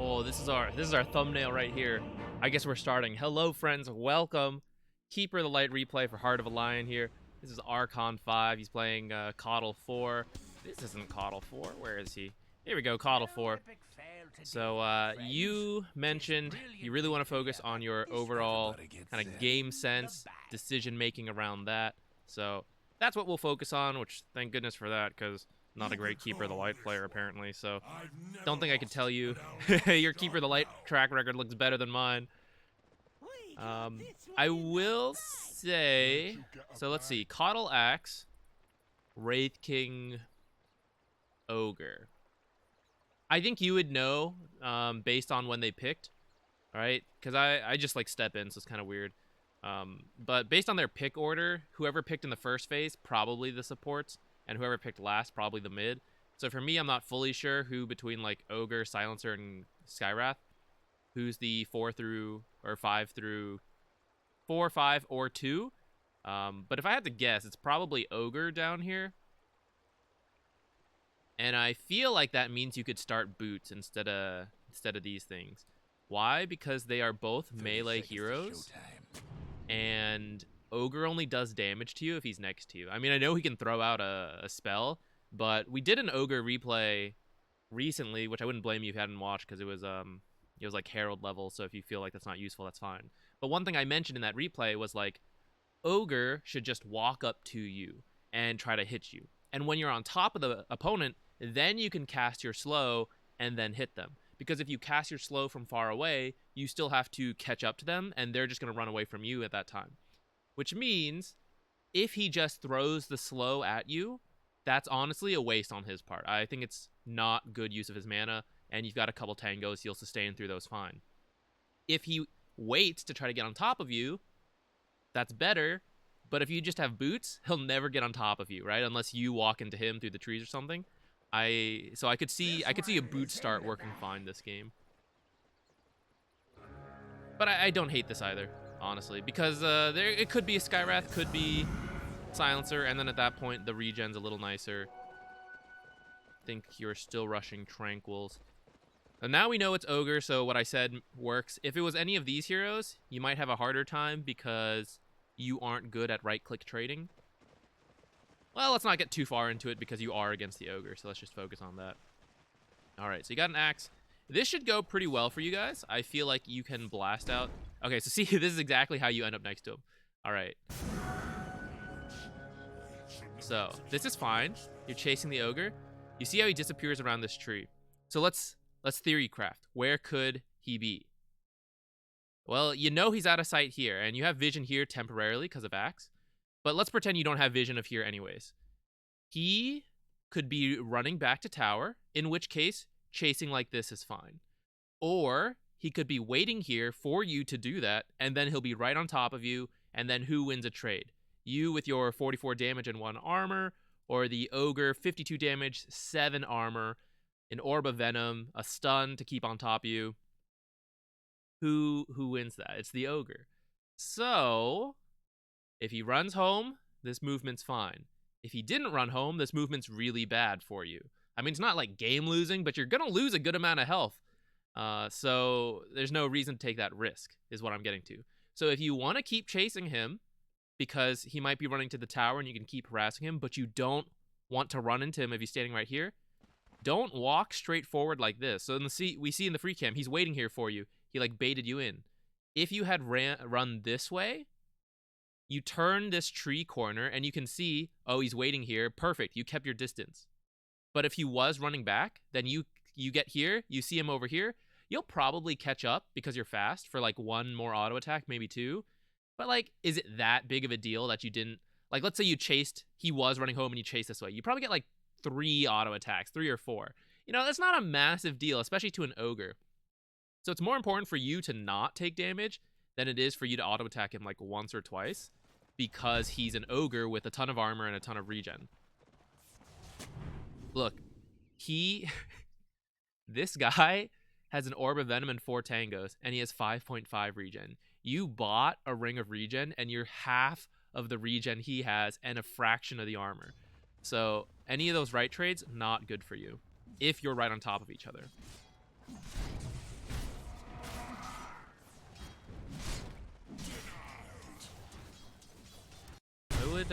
Oh, this is our thumbnail right here. I guess we're starting. Hello, friends. Welcome. Keeper of the Light replay for Heart of a Lion here. This is Archon 5. He's playing KotL 4. This isn't KotL 4. Where is he? Here we go, KotL 4. So, you mentioned you really want to focus on your overall kind of game sense, decision-making around that. So, that's what we'll focus on, which thank goodness for that, because not a great Keeper of the Light player, apparently. So, don't think I could tell you your Keeper of the Light track record looks better than mine. I will say, so let's see, KotL Axe, Wraith King, Ogre. I think you would know based on when they picked, right? Because I just like step in, so it's kind of weird. But based on their pick order, whoever picked in the first phase, probably the supports, and whoever picked last, probably the mid. So for me, I'm not fully sure who between like Ogre, Silencer, and Skywrath, who's the 4, 5, or 2. But if I had to guess, it's probably Ogre down here. And I feel like that means you could start boots instead of these things. Why? Because they are both melee heroes. And Ogre only does damage to you if he's next to you. I mean, I know he can throw out a spell, but we did an Ogre replay recently, which I wouldn't blame you if you hadn't watched, because it was like Herald level, so if you feel like that's not useful, that's fine. But one thing I mentioned in that replay was like, Ogre should just walk up to you and try to hit you. And when you're on top of the opponent, then you can cast your slow and then hit them. Because if you cast your slow from far away, you still have to catch up to them, and they're just going to run away from you at that time. Which means, if he just throws the slow at you, that's honestly a waste on his part. I think it's not good use of his mana, and you've got a couple tangos, he'll sustain through those fine. If he waits to try to get on top of you, that's better, but if you just have boots, he'll never get on top of you, right? Unless you walk into him through the trees or something. So I could see a boot start working fine this game. But I don't hate this either, honestly, because it could be a Skywrath, could be Silencer, and then at that point the regen's a little nicer. I think you're still rushing Tranquils. And now we know it's Ogre, so what I said works. If it was any of these heroes, you might have a harder time because you aren't good at right-click trading. Well, let's not get too far into it because you are against the Ogre, so let's just focus on that. Alright, so you got an axe. This should go pretty well for you guys. I feel like you can blast out. Okay, so see, this is exactly how you end up next to him. Alright. So, this is fine. You're chasing the Ogre. You see how he disappears around this tree. So let's theory craft. Where could he be? Well, you know he's out of sight here, and you have vision here temporarily because of axe. But let's pretend you don't have vision of here anyways. He could be running back to tower, in which case, chasing like this is fine. Or he could be waiting here for you to do that, and then he'll be right on top of you, and then who wins a trade? You with your 44 damage and 1 armor, or the Ogre, 52 damage, 7 armor, an Orb of Venom, a stun to keep on top of you. Who wins that? It's the Ogre. So, if he runs home, this movement's fine. If he didn't run home, this movement's really bad for you. I mean, it's not like game losing, but you're going to lose a good amount of health. So there's no reason to take that risk, is what I'm getting to. So if you want to keep chasing him, because he might be running to the tower and you can keep harassing him, but you don't want to run into him if he's standing right here, don't walk straight forward like this. So we see in the free cam, he's waiting here for you. He like baited you in. If you had run this way, you turn this tree corner and you can see, oh, he's waiting here. Perfect. You kept your distance. But if he was running back, then you get here, you see him over here, you'll probably catch up because you're fast for like 1 more auto attack, maybe 2. But like, is it that big of a deal that you didn't, like, let's say he was running home and you chased this way. You probably get like 3 auto attacks, 3 or 4. You know, that's not a massive deal, especially to an Ogre. So it's more important for you to not take damage than it is for you to auto attack him like once or twice, because he's an Ogre with a ton of armor and a ton of regen. Look, this guy has an Orb of Venom and 4 tangos, and he has 5.5 regen. You bought a Ring of Regen, and you're half of the regen he has and a fraction of the armor. So any of those right trades, not good for you, if you're right on top of each other. would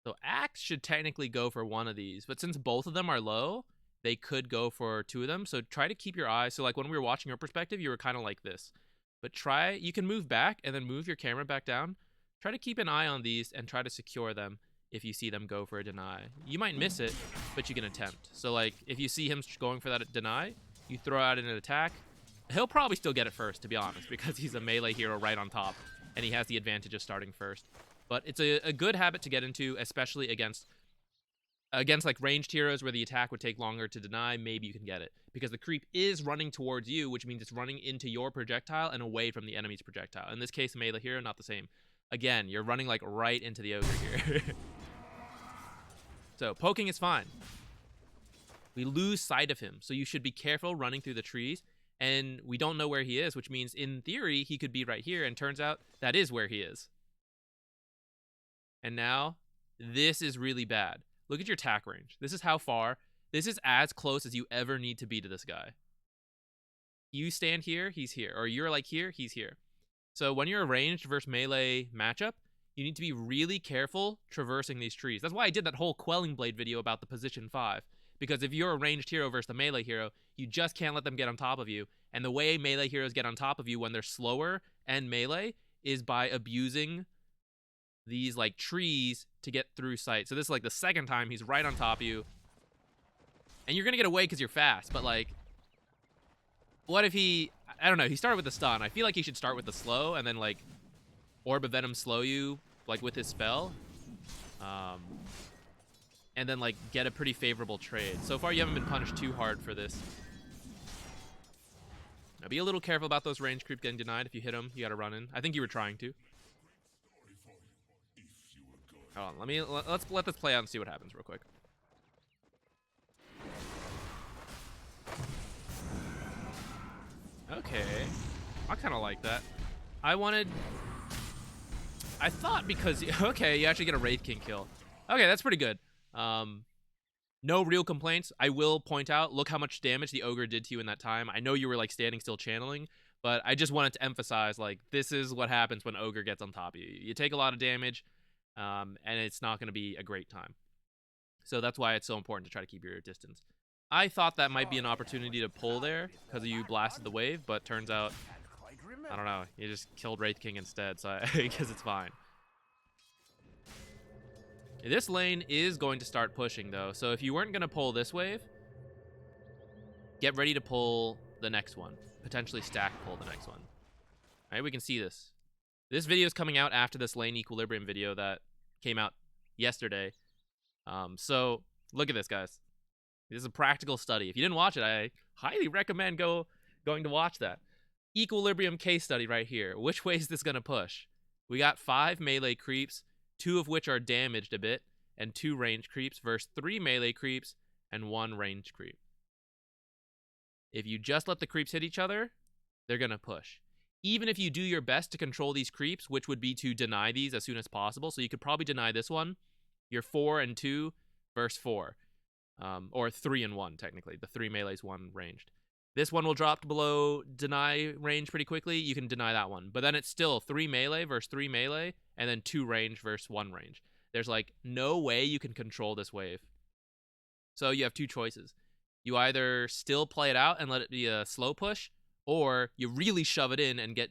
so Axe should technically go for one of these, but since both of them are low, they could go for two of them. So try to keep your eye. So like when we were watching your perspective, you were kind of like this. But you can move back and then move your camera back down. Try to keep an eye on these and try to secure them if you see them go for a deny. You might miss it, but you can attempt. So like if you see him going for that deny, you throw out an attack. He'll probably still get it first, to be honest, because he's a melee hero right on top, and he has the advantage of starting first. But it's a good habit to get into, especially against like ranged heroes where the attack would take longer to deny. Maybe you can get it because the creep is running towards you, which means it's running into your projectile and away from the enemy's projectile. In this case, melee hero, not the same. Again, you're running like right into the ogre here. So poking is fine. We lose sight of him, so you should be careful running through the trees. And we don't know where he is, which means in theory he could be right here, and turns out that is where he is. And now this is really bad. Look at your attack range. This is how far. This is as close as you ever need to be to this guy. You stand here, he's here. Or you're like here, he's here. So when you're a ranged versus melee matchup, you need to be really careful traversing these trees. That's why I did that whole Quelling Blade video about the position 5. Because if you're a ranged hero versus the melee hero, you just can't let them get on top of you. And the way melee heroes get on top of you when they're slower and melee is by abusing these like trees to get through sight. So this is like the second time he's right on top of you. And you're going to get away because you're fast. But like, what if he, I don't know, he started with the stun. I feel like he should start with the slow and then like Orb of Venom slow you like with his spell. And then like get a pretty favorable trade. So far you haven't been punished too hard for this. Now be a little careful about those range creep getting denied. If you hit them, you gotta run in. I think you were trying to. Hold on, let's let this play out and see what happens real quick. Okay, I kind of like that. I thought because okay, you actually get a Wraith King kill. Okay, that's pretty good. No real complaints. I will point out, look how much damage the ogre did to you in that time. I know you were like standing still channeling, but I just wanted to emphasize like this is what happens when ogre gets on top of you. You take a lot of damage, and it's not going to be a great time. So that's why it's so important to try to keep your distance. I thought that might be an opportunity to pull there because you blasted the wave, but turns out, I don't know, you just killed Wraith King instead, so I guess it's fine. This lane is going to start pushing, though. So if you weren't going to pull this wave, get ready to pull the next one. Potentially stack pull the next one. All right, we can see this. This video is coming out after this lane equilibrium video that came out yesterday. So look at this, guys. This is a practical study. If you didn't watch it, I highly recommend going to watch that. Equilibrium case study right here. Which way is this going to push? We got 5 melee creeps, 2 of which are damaged a bit, and 2 range creeps versus 3 melee creeps and 1 range creep. If you just let the creeps hit each other, they're going to push. Even if you do your best to control these creeps, which would be to deny these as soon as possible, so you could probably deny this one, you're 4 and 2 versus 4. Or 3 and 1, technically. The 3 melees, 1 ranged. This one will drop below deny range pretty quickly. You can deny that one. But then it's still 3 melee versus 3 melee, and then 2 range versus 1 range. There's like no way you can control this wave. So you have 2 choices. You either still play it out and let it be a slow push, or you really shove it in and get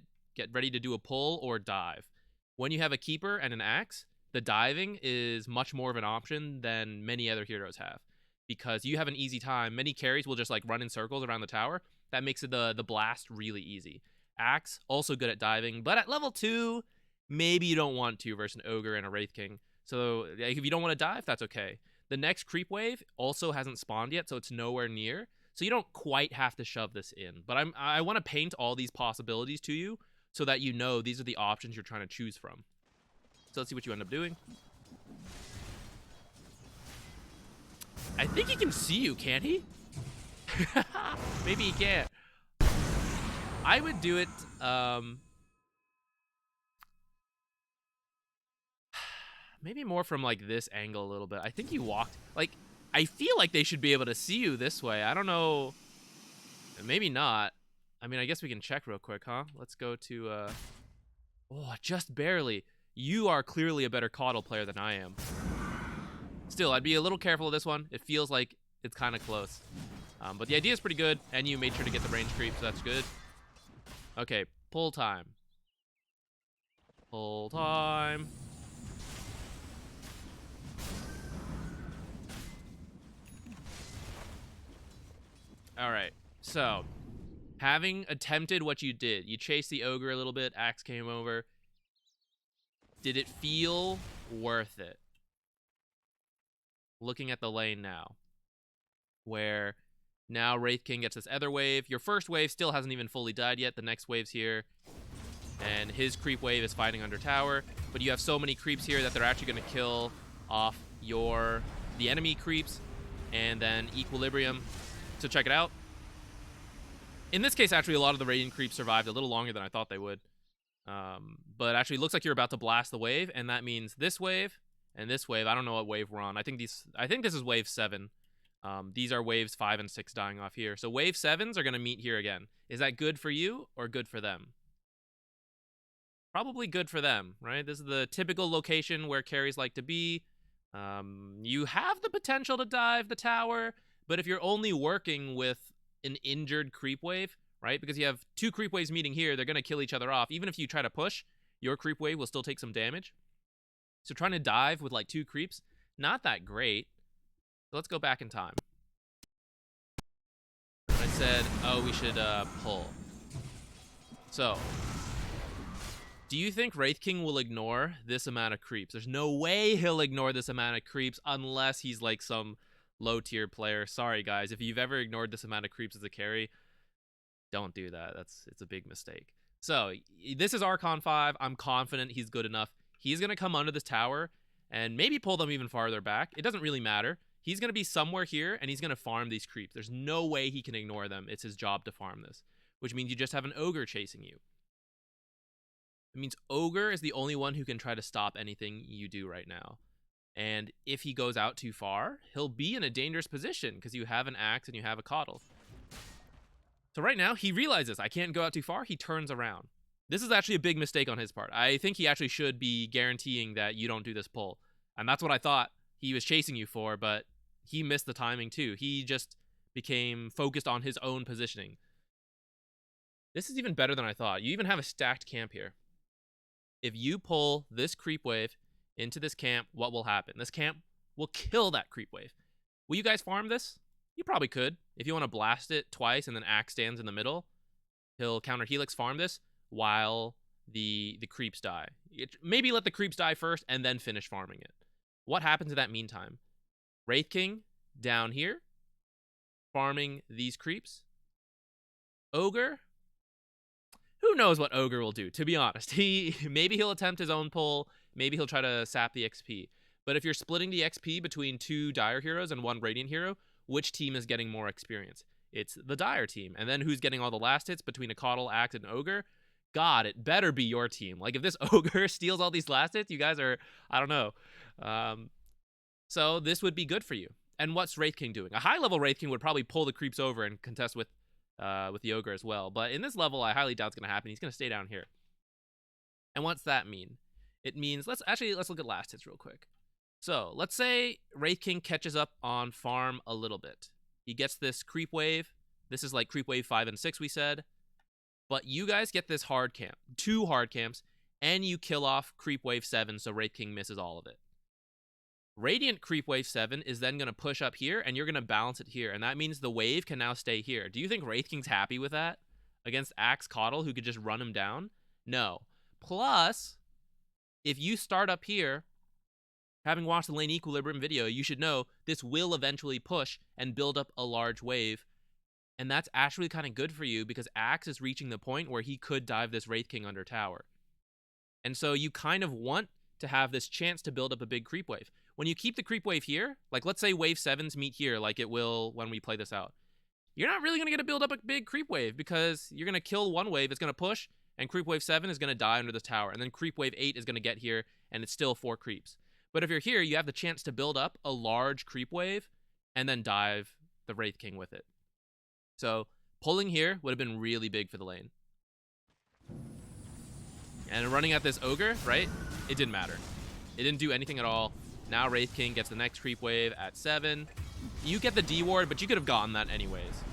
ready to do a pull or dive. When you have a keeper and an axe, the diving is much more of an option than many other heroes have. Because you have an easy time. Many carries will just like run in circles around the tower. That makes it the blast really easy. Axe, also good at diving, but at level 2, maybe you don't want to versus an ogre and a Wraith King. So if you don't want to dive, that's okay. The next creep wave also hasn't spawned yet, so it's nowhere near. So you don't quite have to shove this in. But I want to paint all these possibilities to you so that you know these are the options you're trying to choose from. So let's see what you end up doing. I think he can see you, can't he? Maybe he can't. I would do it, maybe more from like this angle a little bit. I think he walked, like, I feel like they should be able to see you this way. I don't know. Maybe not. I mean, I guess we can check real quick, huh? Let's go to, Oh, just barely. You are clearly a better KotL player than I am. Still, I'd be a little careful of this one. It feels like it's kind of close. But the idea is pretty good, and you made sure to get the range creep, so that's good. Okay, pull time. Pull time. All right, so having attempted what you did, you chased the ogre a little bit, Axe came over. Did it feel worth it? Looking at the lane now, where now Wraith King gets this other wave. Your first wave still hasn't even fully died yet. The next wave's here, and his creep wave is fighting under tower. But you have so many creeps here that they're actually going to kill off the enemy creeps, and then Equilibrium. So check it out. In this case, actually, a lot of the Radiant creeps survived a little longer than I thought they would. But actually, it looks like you're about to blast the wave, and that means this wave and this wave. I don't know what wave we're on. I think this is wave 7. These are waves 5 and 6 dying off here. So wave 7s are going to meet here again. Is that good for you or good for them? Probably good for them, right? This is the typical location where carries like to be. You have the potential to dive the tower, but if you're only working with an injured creep wave, right? Because you have 2 creep waves meeting here, they're going to kill each other off. Even if you try to push, your creep wave will still take some damage. So trying to dive with like 2 creeps, not that great. So let's go back in time. I said, oh, we should pull. So, do you think Wraith King will ignore this amount of creeps? There's no way he'll ignore this amount of creeps unless he's like some low-tier player. Sorry, guys. If you've ever ignored this amount of creeps as a carry, don't do that. It's a big mistake. So, this is Archon 5. I'm confident he's good enough. He's going to come under this tower and maybe pull them even farther back. It doesn't really matter. He's going to be somewhere here, and he's going to farm these creeps. There's no way he can ignore them. It's his job to farm this, which means you just have an ogre chasing you. It means ogre is the only one who can try to stop anything you do right now. And if he goes out too far, he'll be in a dangerous position because you have an axe and you have a KotL. So right now, he realizes I can't go out too far. He turns around. This is actually a big mistake on his part. I think he actually should be guaranteeing that you don't do this pull. And that's what I thought he was chasing you for, but he missed the timing too. He just became focused on his own positioning. This is even better than I thought. You even have a stacked camp here. If you pull this creep wave into this camp, what will happen? This camp will kill that creep wave. Will you guys farm this? You probably could. If you want to blast it twice and then Axe stands in the middle, he'll counter Helix farm this while the creeps die. Maybe let the creeps die first and then finish farming it. What happens in that meantime? Wraith King down here, farming these creeps. Ogre, who knows what Ogre will do, to be honest. Maybe he'll attempt his own pull, maybe he'll try to sap the XP. But if you're splitting the XP between 2 Dire heroes and 1 Radiant hero, which team is getting more experience? It's the Dire team. And then who's getting all the last hits between a KotL, Axe, and Ogre? God, it better be your team. Like, if this Ogre steals all these last hits, you guys are, I don't know. So this would be good for you. And what's Wraith King doing? A high-level Wraith King would probably pull the creeps over and contest with the Ogre as well. But in this level, I highly doubt it's going to happen. He's going to stay down here. And what's that mean? It means, let's look at last hits real quick. So let's say Wraith King catches up on farm a little bit. He gets this creep wave. This is like creep wave 5 and 6, we said. But you guys get this hard camp, 2 hard camps, and you kill off creep wave 7, so Wraith King misses all of it. Radiant creep wave 7 is then going to push up here, and you're going to balance it here, and that means the wave can now stay here. Do you think Wraith King's happy with that? Against Axe KotL, who could just run him down? No. Plus, if you start up here, having watched the lane equilibrium video, you should know this will eventually push and build up a large wave. And that's actually kind of good for you because Axe is reaching the point where he could dive this Wraith King under tower. And so you kind of want to have this chance to build up a big creep wave. When you keep the creep wave here, like let's say wave 7s meet here like it will when we play this out, you're not really going to get to build up a big creep wave because you're going to kill one wave, it's going to push, and creep wave 7 is going to die under the tower. And then creep wave 8 is going to get here, and it's still 4 creeps. But if you're here, you have the chance to build up a large creep wave and then dive the Wraith King with it. So pulling here would have been really big for the lane. And running at this ogre, right? It didn't matter. It didn't do anything at all. Now Wraith King gets the next creep wave at 7. You get the D ward, but you could have gotten that anyways.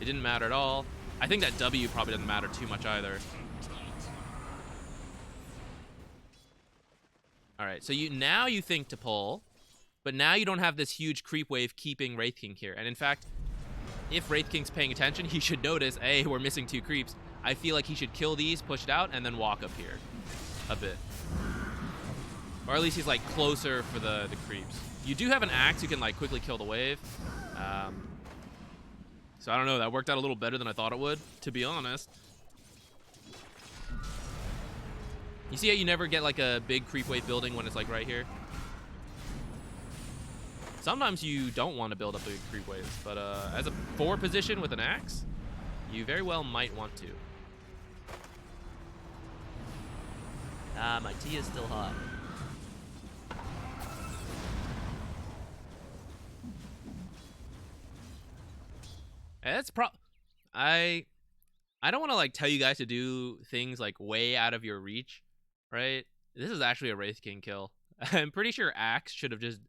It didn't matter at all. I think that W probably doesn't matter too much either. All right, so now you think to pull, but now you don't have this huge creep wave keeping Wraith King here. And in fact, if Wraith King's paying attention, he should notice, hey, we're missing 2 creeps. I feel like he should kill these, push it out, and then walk up here a bit. Or at least he's like closer for the creeps. You do have an axe, you can like quickly kill the wave. So I don't know, that worked out a little better than I thought it would, to be honest. You see how you never get like a big creep wave building when it's like right here? Sometimes you don't want to build up big creep waves, but as a 4 position with an axe, you very well might want to. Ah, my tea is still hot. That's I don't want to like tell you guys to do things like way out of your reach, right? This is actually a Wraith King kill. I'm pretty sure Axe should have just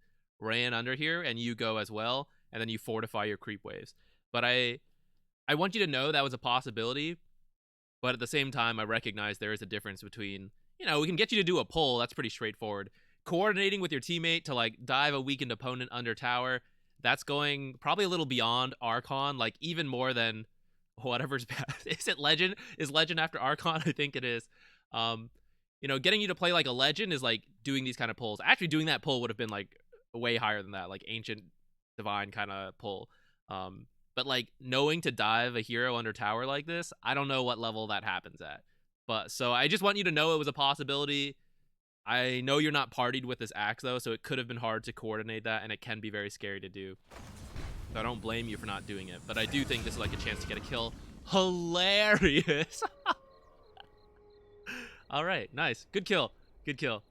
ran under here and you go as well, and then you fortify your creep waves. But I want you to know that was a possibility, but at the same time, I recognize there is a difference between, you know, we can get you to do a pull, that's pretty straightforward. Coordinating with your teammate to like dive a weakened opponent under tower, that's going probably a little beyond Archon, like even more than whatever's bad. Is it Legend? Is Legend after Archon? I think it is. You know, getting you to play like a Legend is like doing these kind of pulls. Actually, doing that pull would have been like way higher than that, like Ancient Divine kind of pull. But like knowing to dive a hero under tower like this, I don't know what level that happens at. But so I just want you to know it was a possibility. I know you're not partied with this axe though, so it could have been hard to coordinate that, and it can be very scary to do. So I don't blame you for not doing it, but I do think this is like a chance to get a kill. Hilarious. All right, nice. Good kill. Good kill.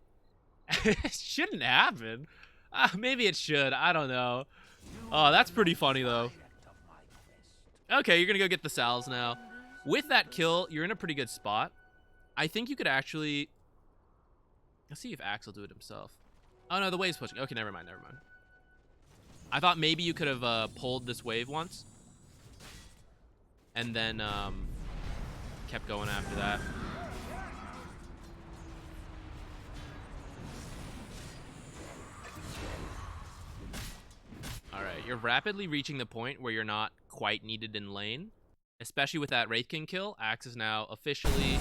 It shouldn't happen. Maybe it should. I don't know. Oh, that's pretty funny though. Okay, you're gonna go get the salves now. With that kill, you're in a pretty good spot. I think you could actually... Let's see if Axe will do it himself. Oh no, the wave's pushing. Okay, never mind, never mind. I thought maybe you could have pulled this wave once. And then kept going after that. Alright, you're rapidly reaching the point where you're not quite needed in lane. Especially with that Wraith King kill. Axe is now officially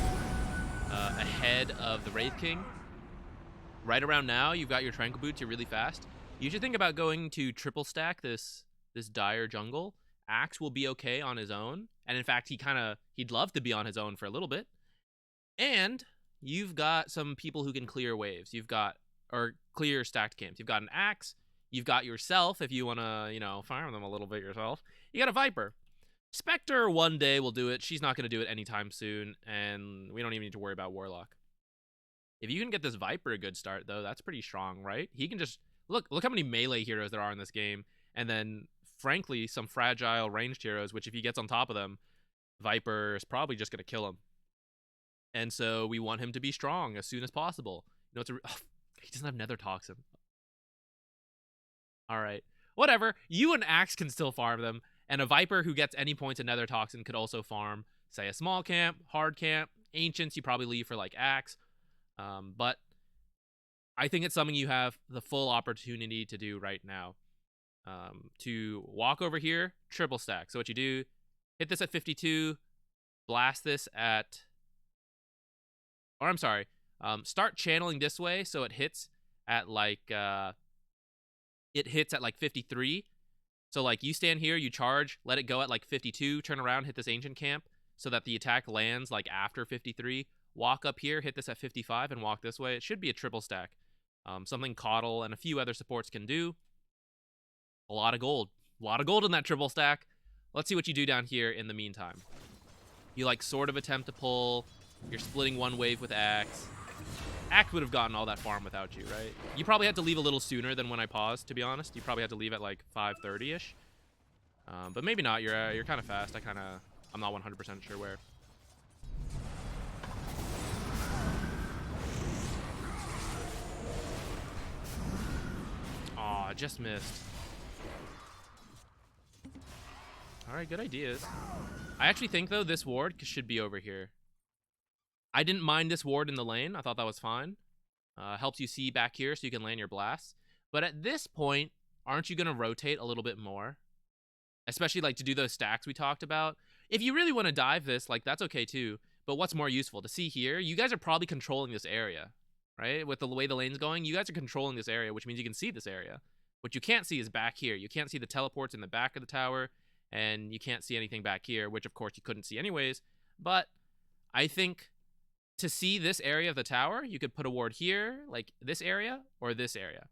ahead of the Wraith King. Right around now, you've got your Tranquil Boots, you're really fast. You should think about going to triple stack this dire jungle. Axe will be okay on his own. And in fact, he'd love to be on his own for a little bit. And you've got some people who can clear waves. Or clear stacked camps. You've got an Axe. You've got yourself, if you want to, you know, farm them a little bit yourself. You got a Viper. Spectre one day will do it. She's not going to do it anytime soon. And we don't even need to worry about Warlock. If you can get this Viper a good start, though, that's pretty strong, right? He can just... Look how many melee heroes there are in this game. And then, frankly, some fragile ranged heroes, which if he gets on top of them, Viper is probably just going to kill him. And so we want him to be strong as soon as possible. You know, he doesn't have Nether Toxin. All right. Whatever. You and Axe can still farm them. And a Viper who gets any points in Nether Toxin could also farm, say, a small camp, hard camp. Ancients, you probably leave for, like, Axe. But I think it's something you have the full opportunity to do right now. To walk over here, triple stack. So what you do, hit this at 52, blast this at... Or I'm sorry, start channeling this way so it hits at like... It hits at like 53. So like you stand here, you charge, let it go at like 52, turn around, hit this ancient camp so that the attack lands like after 53. Walk up here, hit this at 55, and walk this way. It should be a triple stack. Something KotL and a few other supports can do. A lot of gold. A lot of gold in that triple stack. Let's see what you do down here in the meantime. You like sort of attempt to pull. You're splitting one wave with Axe. Axe would have gotten all that farm without you, right? You probably had to leave a little sooner than when I paused, to be honest. You probably had to leave at like 5:30-ish. But maybe not. You're kind of fast. I'm not 100% sure where. Aw, just missed. Alright, good ideas. I actually think, though, this ward should be over here. I didn't mind this ward in the lane. I thought that was fine. Helps you see back here so you can land your blasts. But at this point, aren't you going to rotate a little bit more? Especially, like, to do those stacks we talked about. If you really want to dive this, like, that's okay, too. But what's more useful? To see here, you guys are probably controlling this area, right? With the way the lane's going, you guys are controlling this area, which means you can see this area. What you can't see is back here. You can't see the teleports in the back of the tower, and you can't see anything back here, which, of course, you couldn't see anyways. But I think to see this area of the tower, you could put a ward here, like this area, or this area.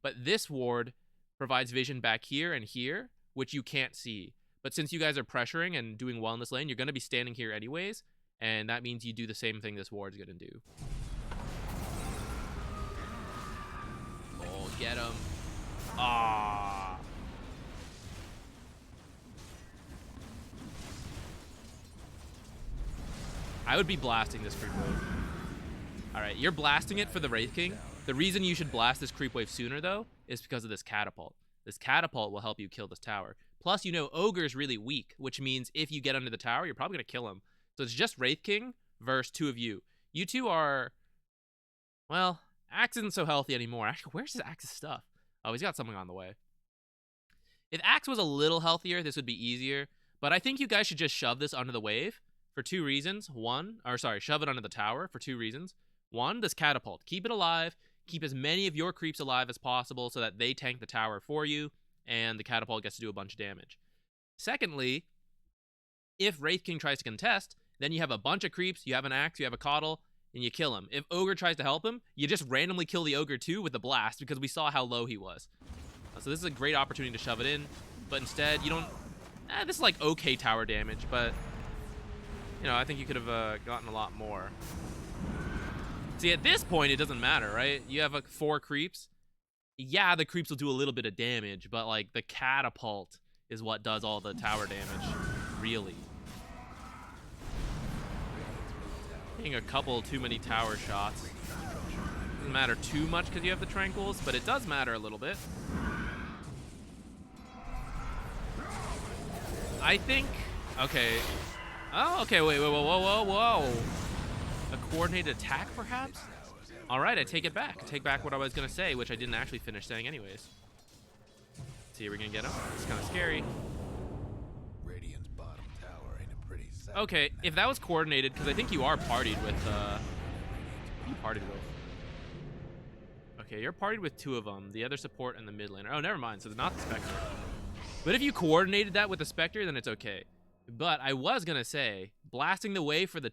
But this ward provides vision back here and here, which you can't see. But since you guys are pressuring and doing well in this lane, you're going to be standing here anyways, and that means you do the same thing this ward's going to do. Oh, get him. Ah. I would be blasting this creep wave. Alright, you're blasting it for the Wraith King. The reason you should blast this creep wave sooner, though, is because of this catapult. This catapult will help you kill this tower. Plus, you know, Ogre's really weak, which means if you get under the tower, you're probably going to kill him. So it's just Wraith King versus two of you. You two are... Well, Axe isn't so healthy anymore. Actually, where's his Axe's stuff? Oh, he's got something on the way. If Axe was a little healthier, this would be easier. But I think you guys should just shove this under the wave for two reasons. Shove it under the tower for two reasons. One, this catapult. Keep it alive. Keep as many of your creeps alive as possible so that they tank the tower for you, and the catapult gets to do a bunch of damage. Secondly, if Wraith King tries to contest, then you have a bunch of creeps, you have an Axe, you have a KotL, and you kill him. If Ogre tries to help him, you just randomly kill the Ogre too with the blast because we saw how low he was. So this is a great opportunity to shove it in, but instead you don't... this is like okay tower damage, but you know, I think you could have gotten a lot more. See, at this point, it doesn't matter, right? You have like 4 creeps. Yeah, the creeps will do a little bit of damage, but like the catapult is what does all the tower damage, really. Getting a couple too many tower shots. Doesn't matter too much because you have the tranquils, but it does matter a little bit. I think... Okay. Oh, okay, wait, whoa. A coordinated attack, perhaps? Alright, I take it back. I take back what I was going to say, which I didn't actually finish saying anyways. See, are we going to get him? It's kind of scary. Radiant's bottom tower ain't a pretty sight. Okay, if that was coordinated, because I think you are partied with, you partied with? Okay, you're partied with 2 of them, the other support and the mid laner. Oh, never mind, so it's not the Spectre. But if you coordinated that with the Spectre, then it's okay. But I was going to say, blasting the way for the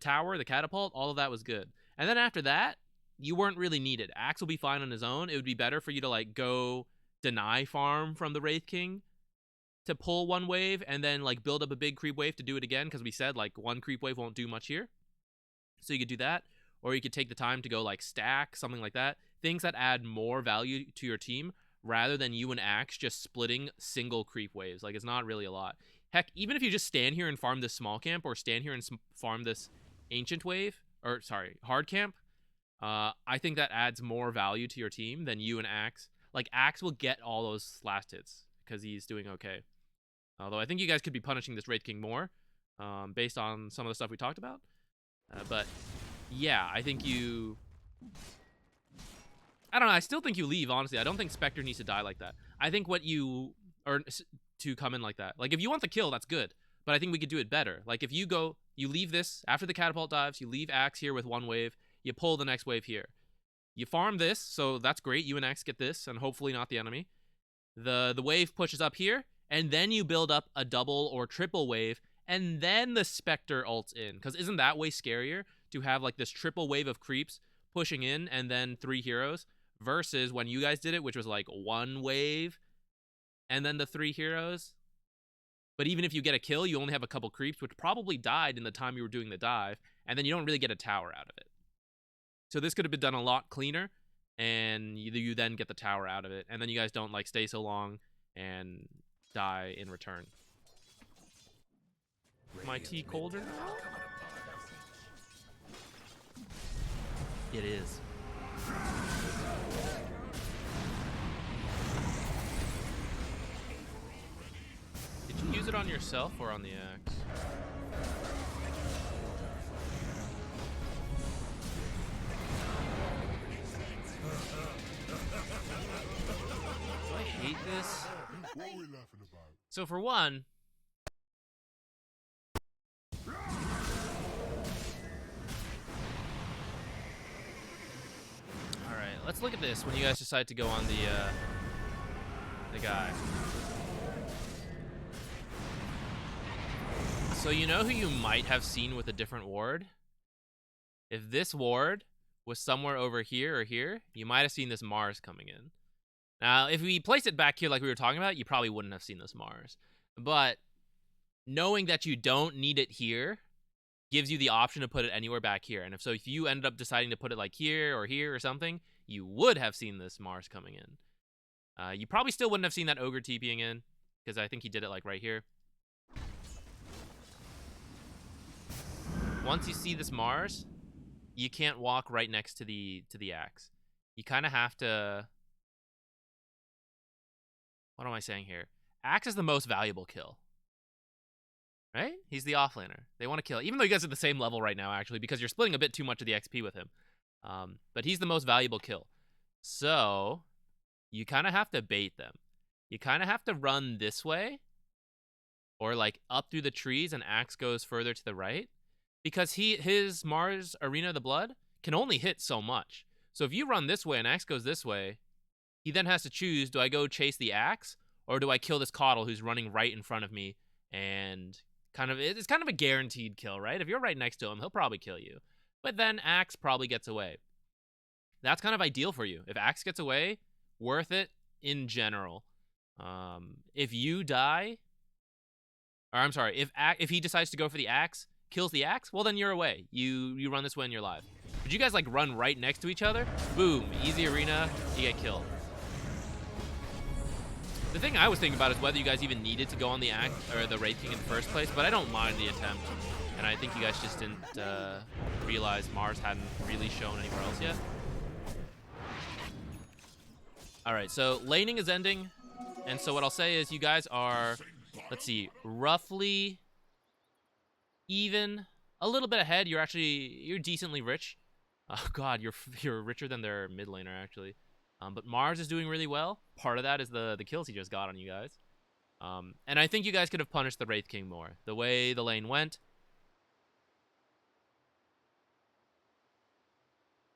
tower, the catapult, all of that was good. And then after that, you weren't really needed. Axe will be fine on his own. It would be better for you to, like, go deny farm from the Wraith King to pull one wave and then, like, build up a big creep wave to do it again, because we said, like, one creep wave won't do much here. So you could do that, or you could take the time to go, like, stack, something like that. Things that add more value to your team rather than you and Axe just splitting single creep waves. Like, it's not really a lot. Heck, even if you just stand here and farm this small camp or stand here and farm this ancient wave, or sorry, hard camp, I think that adds more value to your team than you and Axe. Like, Axe will get all those last hits because he's doing okay. Although I think you guys could be punishing this Wraith King more based on some of the stuff we talked about. But yeah, I think you... I don't know, I still think you leave, honestly. I don't think Spectre needs to die like that. I think what you... or to come in like that. Like, if you want the kill, that's good. But I think we could do it better. Like, if you go, you leave this after the catapult dives, you leave Axe here with 1 wave, you pull the next wave here. You farm this, so that's great. You and Axe get this, and hopefully not the enemy. The wave pushes up here, and then you build up a double or triple wave, and then the Spectre ults in. Because isn't that way scarier to have, like, this triple wave of creeps pushing in, and then 3 heroes, versus when you guys did it, which was, like, 1 wave, and then the 3 heroes. But even if you get a kill, you only have a couple creeps, which probably died in the time you were doing the dive, and then you don't really get a tower out of it. So this could have been done a lot cleaner, and you then get the tower out of it, and then you guys don't, like, stay so long and die in return. My tea colder now? It is. it on yourself or on the axe? Do I hate this? What are we laughing about? So for one, all right, let's look at this when you guys decide to go on the guy. So you know who you might have seen with a different ward? If this ward was somewhere over here or here, you might have seen this Mars coming in. Now, if we placed it back here like we were talking about, you probably wouldn't have seen this Mars. But knowing that you don't need it here gives you the option to put it anywhere back here. And if you ended up deciding to put it like here or something, you would have seen this Mars coming in. You probably still wouldn't have seen that Ogre TPing in, because I think he did it like right here. Once you see this Mars, you can't walk right next to the axe. You kind of have to... What am I saying here? Axe is the most valuable kill. Right? He's the offlaner. They want to kill. Even though you guys are at the same level right now, actually, because you're splitting a bit too much of the XP with him. But he's the most valuable kill. So, you kind of have to bait them. You kind of have to run this way. Or, like, up through the trees and Axe goes further to the right. Because his Mars Arena of the Blood can only hit so much. So if you run this way and Axe goes this way, he then has to choose, do I go chase the Axe, or do I kill this KotL who's running right in front of me? And it's kind of a guaranteed kill, right? If you're right next to him, he'll probably kill you. But then Axe probably gets away. That's kind of ideal for you. If Axe gets away, worth it in general. If you die, or I'm sorry, if he decides to go for the Axe, kills the Axe, well then you're away. You run this way and you're live. But you guys like run right next to each other, boom, easy arena, you get killed. The thing I was thinking about is whether you guys even needed to go on the Axe or the Wraith King in the first place, but I don't mind the attempt. And I think you guys just didn't realize Mars hadn't really shown anywhere else yet. Alright, so laning is ending. And so what I'll say is you guys are, let's see, roughly even, a little bit ahead. You're decently rich. Oh god, you're richer than their mid laner actually. But Mars is doing really well. Part of that is the kills he just got on you guys. And I think you guys could have punished the Wraith King more. The way the lane went.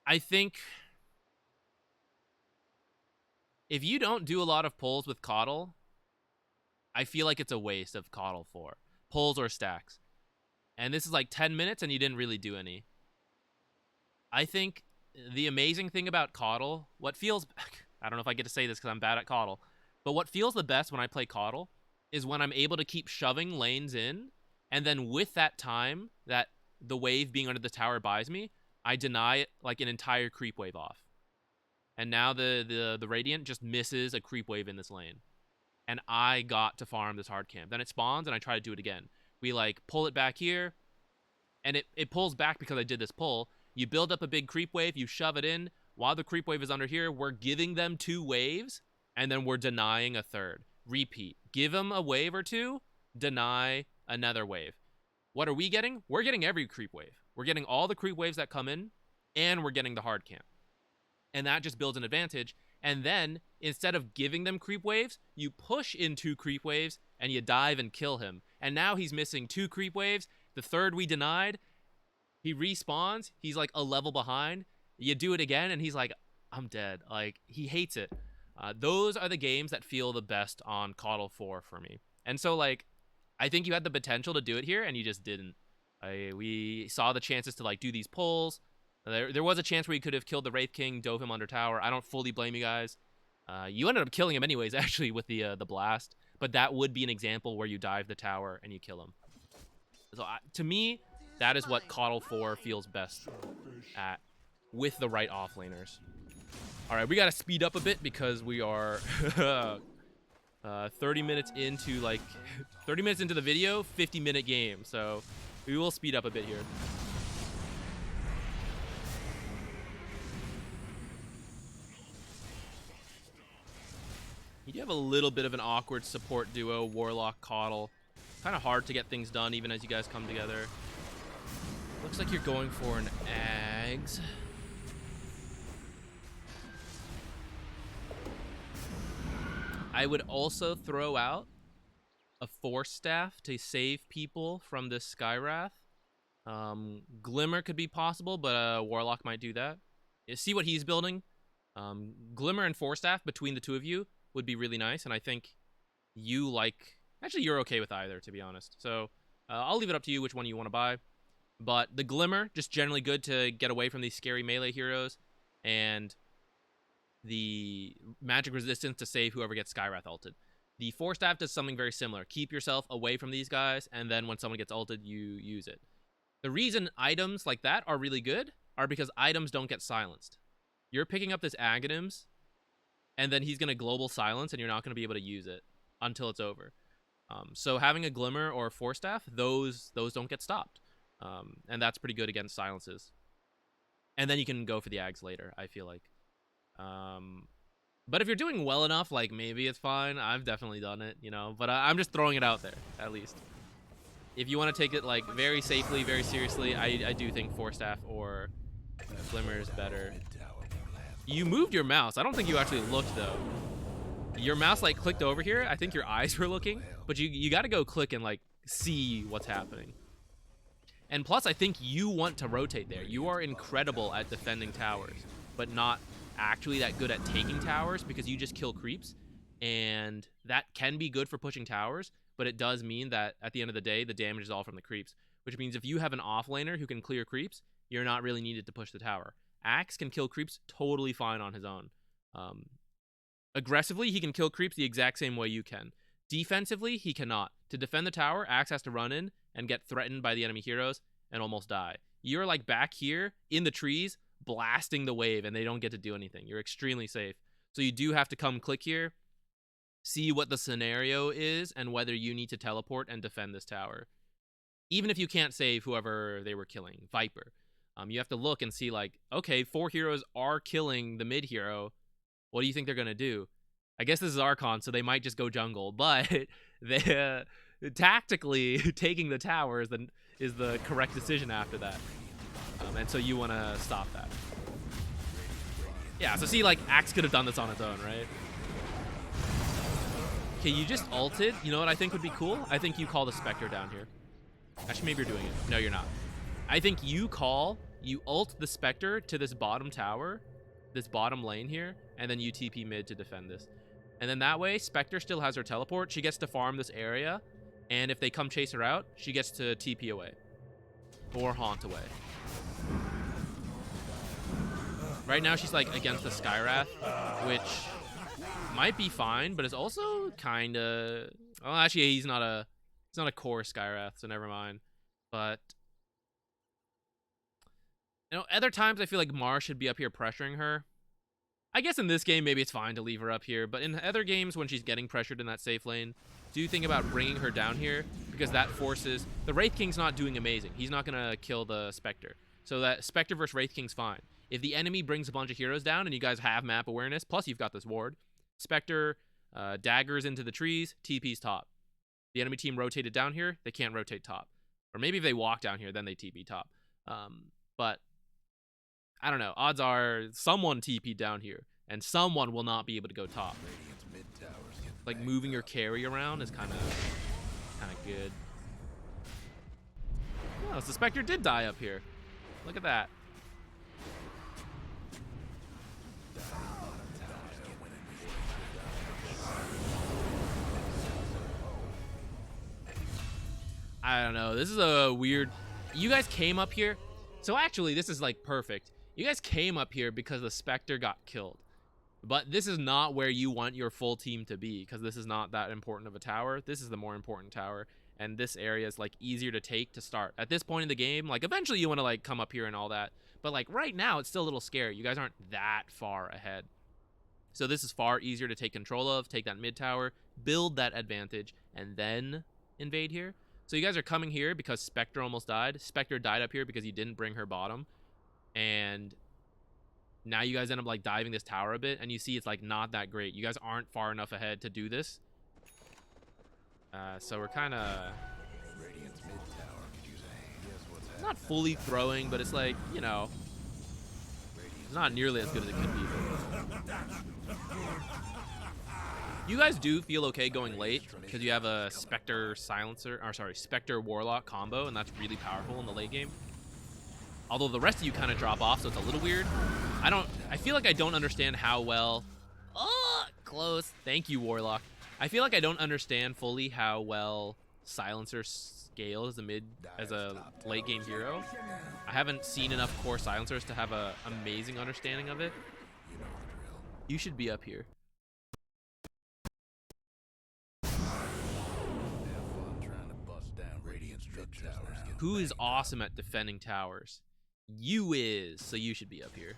I think if you don't do a lot of pulls with KotL, I feel like it's a waste of KotL 4. Pulls or stacks. And this is like 10 minutes and you didn't really do any. I think the amazing thing about KotL, what feels... I don't know if I get to say this because I'm bad at KotL, but what feels the best when I play KotL is when I'm able to keep shoving lanes in, and then with that time that the wave being under the tower buys me, I deny like an entire creep wave off. And now the Radiant just misses a creep wave in this lane. And I got to farm this hard camp. Then it spawns and I try to do it again. We like pull it back here, and it pulls back because I did this pull. You build up a big creep wave, you shove it in. While the creep wave is under here, we're giving them 2 waves, and then we're denying a third. Repeat. Give them a wave or 2, deny another wave. What are we getting? We're getting every creep wave. We're getting all the creep waves that come in, and we're getting the hard camp. And that just builds an advantage. And then, instead of giving them creep waves, you push in 2 creep waves, and you dive and kill him. And now he's missing 2 creep waves. The third we denied, he respawns. He's like a level behind. You do it again, and he's like, I'm dead. Like, he hates it. Those are the games that feel the best on KotL 4 for me. And so, like, I think you had the potential to do it here, and you just didn't. We saw the chances to, like, do these pulls. There was a chance where you could have killed the Wraith King, dove him under tower. I don't fully blame you guys. You ended up killing him anyways, actually, with the blast. But that would be an example where you dive the tower and you kill him. So, to me, that is what KotL 4 feels best at, with the right offlaners. All right, we got to speed up a bit because we are 30 minutes into the video, 50-minute game. So we will speed up a bit here. You do have a little bit of an awkward support duo, Warlock KotL. Kind of hard to get things done even as you guys come together. Looks like you're going for an Ags. I would also throw out a Force Staff to save people from this Skywrath. Glimmer could be possible, but Warlock might do that. See what he's building. Glimmer and Force Staff between the two of you would be really nice, and I think you like... Actually, you're okay with either, to be honest. So I'll leave it up to you which one you want to buy. But the Glimmer, just generally good to get away from these scary melee heroes, and the magic resistance to save whoever gets Skywrath ulted. The Force Staff does something very similar. Keep yourself away from these guys, and then when someone gets ulted, you use it. The reason items like that are really good are because items don't get silenced. You're picking up this Aghanims, and then he's going to global silence, and you're not going to be able to use it until it's over. So having a Glimmer or a Force Staff, those don't get stopped. And that's pretty good against silences. And then you can go for the Ags later, I feel like. But if you're doing well enough, like, maybe it's fine. I've definitely done it, you know. But I'm just throwing it out there, at least. If you want to take it, like, very safely, very seriously, I do think Force Staff or Glimmer is better. You moved your mouse. I don't think you actually looked, though. Your mouse, like, clicked over here. I think your eyes were looking. But you got to go click and, like, see what's happening. And plus, I think you want to rotate there. You are incredible at defending towers, but not actually that good at taking towers because you just kill creeps. And that can be good for pushing towers, but it does mean that at the end of the day, the damage is all from the creeps, which means if you have an offlaner who can clear creeps, you're not really needed to push the tower. Axe can kill creeps totally fine on his own. Aggressively, he can kill creeps the exact same way you can. Defensively, he cannot. To defend the tower, Axe has to run in and get threatened by the enemy heroes and almost die. You're like back here in the trees blasting the wave and they don't get to do anything. You're extremely safe. So you do have to come click here, see what the scenario is and whether you need to teleport and defend this tower. Even if you can't save whoever they were killing, Viper. You have to look and see like, okay, 4 heroes are killing the mid hero. What do you think they're going to do? I guess this is Archon, so they might just go jungle, but they, tactically taking the tower is the correct decision after that. And so you want to stop that. Yeah, so see, like, Axe could have done this on its own, right? Okay, you just ulted. You know what I think would be cool? I think you call the Spectre down here. Actually, maybe you're doing it. No, you're not. I think you ult the Spectre to this bottom tower, this bottom lane here, and then you TP mid to defend this. And then that way, Spectre still has her teleport. She gets to farm this area, and if they come chase her out, she gets to TP away. Or haunt away. Right now, she's, like, against the Skywrath, which might be fine, but is also kind of... Well, actually, he's not a core Skywrath, so never mind. But... You know, other times I feel like Mars should be up here pressuring her. I guess in this game, maybe it's fine to leave her up here, but in other games when she's getting pressured in that safe lane, do think about bringing her down here, because that forces... The Wraith King's not doing amazing. He's not going to kill the Spectre. So that Spectre versus Wraith King's fine. If the enemy brings a bunch of heroes down and you guys have map awareness, plus you've got this ward, Spectre daggers into the trees, TP's top. The enemy team rotated down here, they can't rotate top. Or maybe if they walk down here, then they TP top. But... I don't know. Odds are someone TP down here, and someone will not be able to go top. Like moving your carry around is kind of good. Oh, so the Spectre did die up here. Look at that. I don't know. This is a weird... You guys came up here. So actually, this is like perfect. You guys came up here because the Spectre got killed. But this is not where you want your full team to be, because this is not that important of a tower. This is the more important tower, and this area is like easier to take to start. At this point in the game, like eventually you want to like come up here and all that, but like right now it's still a little scary. You guys aren't that far ahead. So this is far easier to take control of, take that mid tower, build that advantage, and then invade here. So you guys are coming here because Spectre almost died. Spectre died up here because you didn't bring her bottom. And now you guys end up like diving this tower a bit, and you see it's like not that great. You guys aren't far enough ahead to do this. So we're kind of Radiant's mid tower could use a hand. Guess what's happening? not fully throwing, but it's like, you know, it's not nearly as good as it could be. You guys do feel okay going late because you have a Spectre Silencer, or sorry, Spectre Warlock combo, and that's really powerful in the late game. Although the rest of you kind of drop off, so it's a little weird. I feel like I don't understand how well. Oh, close. Thank you, Warlock. I feel like I don't understand fully how well Silencer scales as a late game hero. I haven't seen enough core Silencers to have an amazing understanding of it. You know the drill. You should be up here. Have fun trying to bust down Radiant's mid towers. Who is awesome at defending towers? You is, so you should be up here.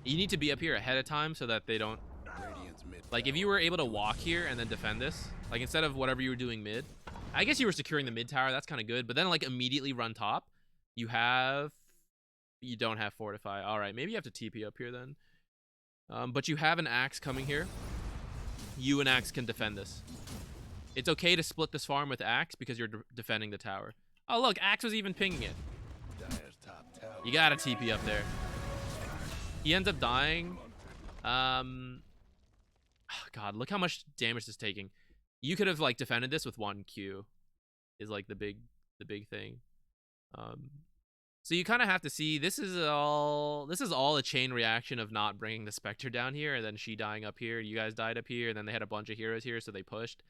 You need to be up here ahead of time so that they don't... Radiant's mid Like, if you were able to walk here and then defend this, like, instead of whatever you were doing mid, I guess you were securing the mid tower, that's kind of good, but then, like, immediately run top, you don't have Fortify. All right, maybe you have to TP up here then. But you have an Axe coming here. You and Axe can defend this. It's okay to split this farm with Axe because you're defending the tower. Oh, look, Axe was even pinging it. Dire's top tower. You gotta TP up there. He ends up dying. God, look how much damage this is taking. You could have like defended this with 1 Q. Is like the big thing. So you kind of have to see this is all a chain reaction of not bringing the Spectre down here and then she dying up here. You guys died up here and then they had a bunch of heroes here, so they pushed.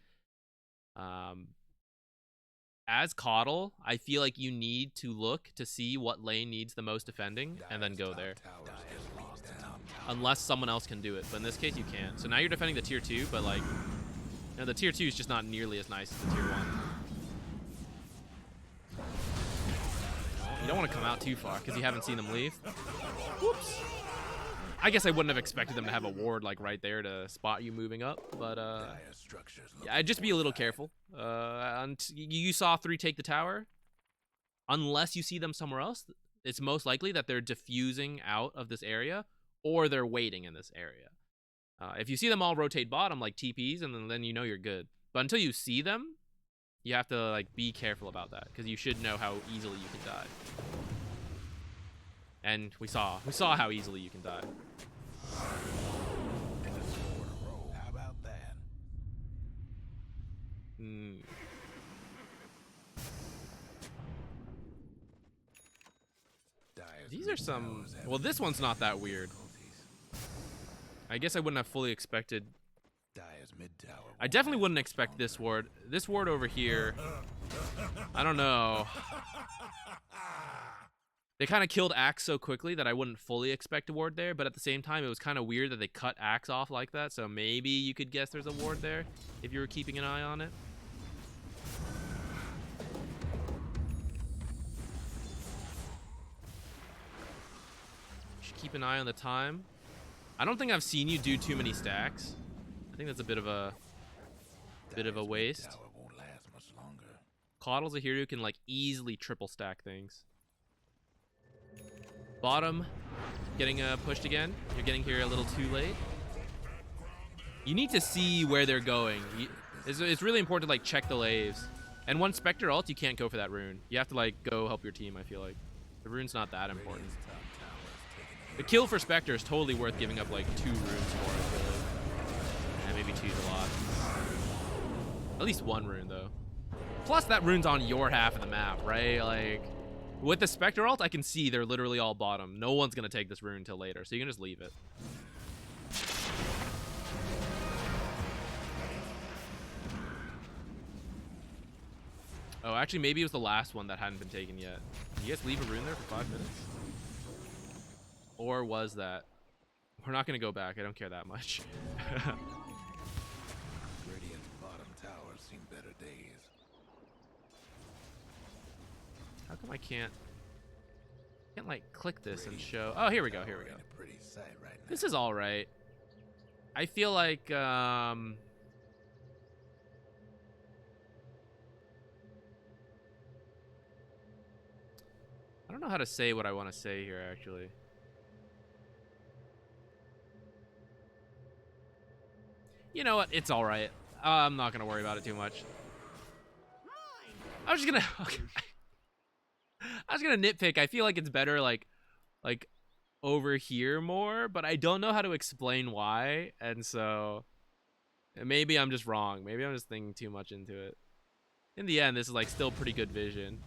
As KotL, I feel like you need to look to see what lane needs the most defending and then go there. Unless someone else can do it, but in this case you can't. So now you're defending the tier 2, but like, you know, the tier 2 is just not nearly as nice as the tier 1. You don't want to come out too far because you haven't seen them leave. Whoops. I guess I wouldn't have expected them to have a ward like right there to spot you moving up, but yeah, just be a little careful. And you saw 3 take the tower. Unless you see them somewhere else, it's most likely that they're diffusing out of this area or they're waiting in this area. If you see them all rotate bottom like TPs, and then you know you're good. But until you see them, you have to like be careful about that because you should know how easily you can die. And we saw how easily you can die. How about that? These are some... Well, this one's not that weird. I guess I wouldn't have fully expected... I definitely wouldn't expect this ward. This ward over here... I don't know. They kind of killed Axe so quickly that I wouldn't fully expect a ward there, but at the same time, it was kind of weird that they cut Axe off like that, so maybe you could guess there's a ward there if you were keeping an eye on it. Should keep an eye on the time. I don't think I've seen you do too many stacks. I think that's a bit of a waste. KotL's a hero who can like easily triple stack things. Bottom, getting pushed again. You're getting here a little too late. You need to see where they're going. It's really important to like check the laves. And one Spectre ult, you can't go for that rune. You have to like go help your team, I feel like. The rune's not that important. The kill for Spectre is totally worth giving up like 2 runes for, I feel like. And maybe 2's a lot. At least 1 rune though. Plus that rune's on your half of the map, right? Like, with the Spectre ult, I can see they're literally all bottom. No one's gonna take this rune until later, so you can just leave it. Oh, actually, maybe it was the last one that hadn't been taken yet. Did you guys leave a rune there for 5 minutes? Or was that? We're not gonna go back. I don't care that much. Radiant's bottom tower seen better days. How come I can't like click this and show? Oh, here we go. Here we go. Pretty sight right now. This is all right. I feel like I don't know how to say what I want to say here actually. You know what? It's all right. I'm not gonna worry about it too much. I was just gonna okay. I was gonna nitpick. I feel like it's better like over here more, but I don't know how to explain why, and so maybe I'm just wrong. Maybe I'm just thinking too much into it. In the end, this is like still pretty good vision.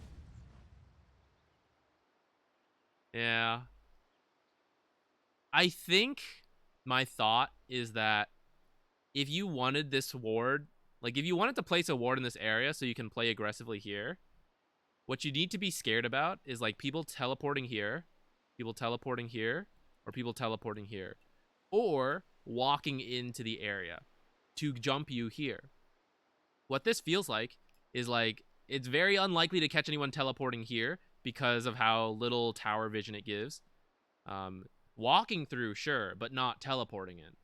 Yeah. I think my thought is that if you wanted this ward, like if you wanted to place a ward in this area so you can play aggressively here, what you need to be scared about is like people teleporting here, or people teleporting here, or walking into the area to jump you here. What this feels like is like it's very unlikely to catch anyone teleporting here because of how little tower vision it gives. Walking through, sure, but not teleporting in.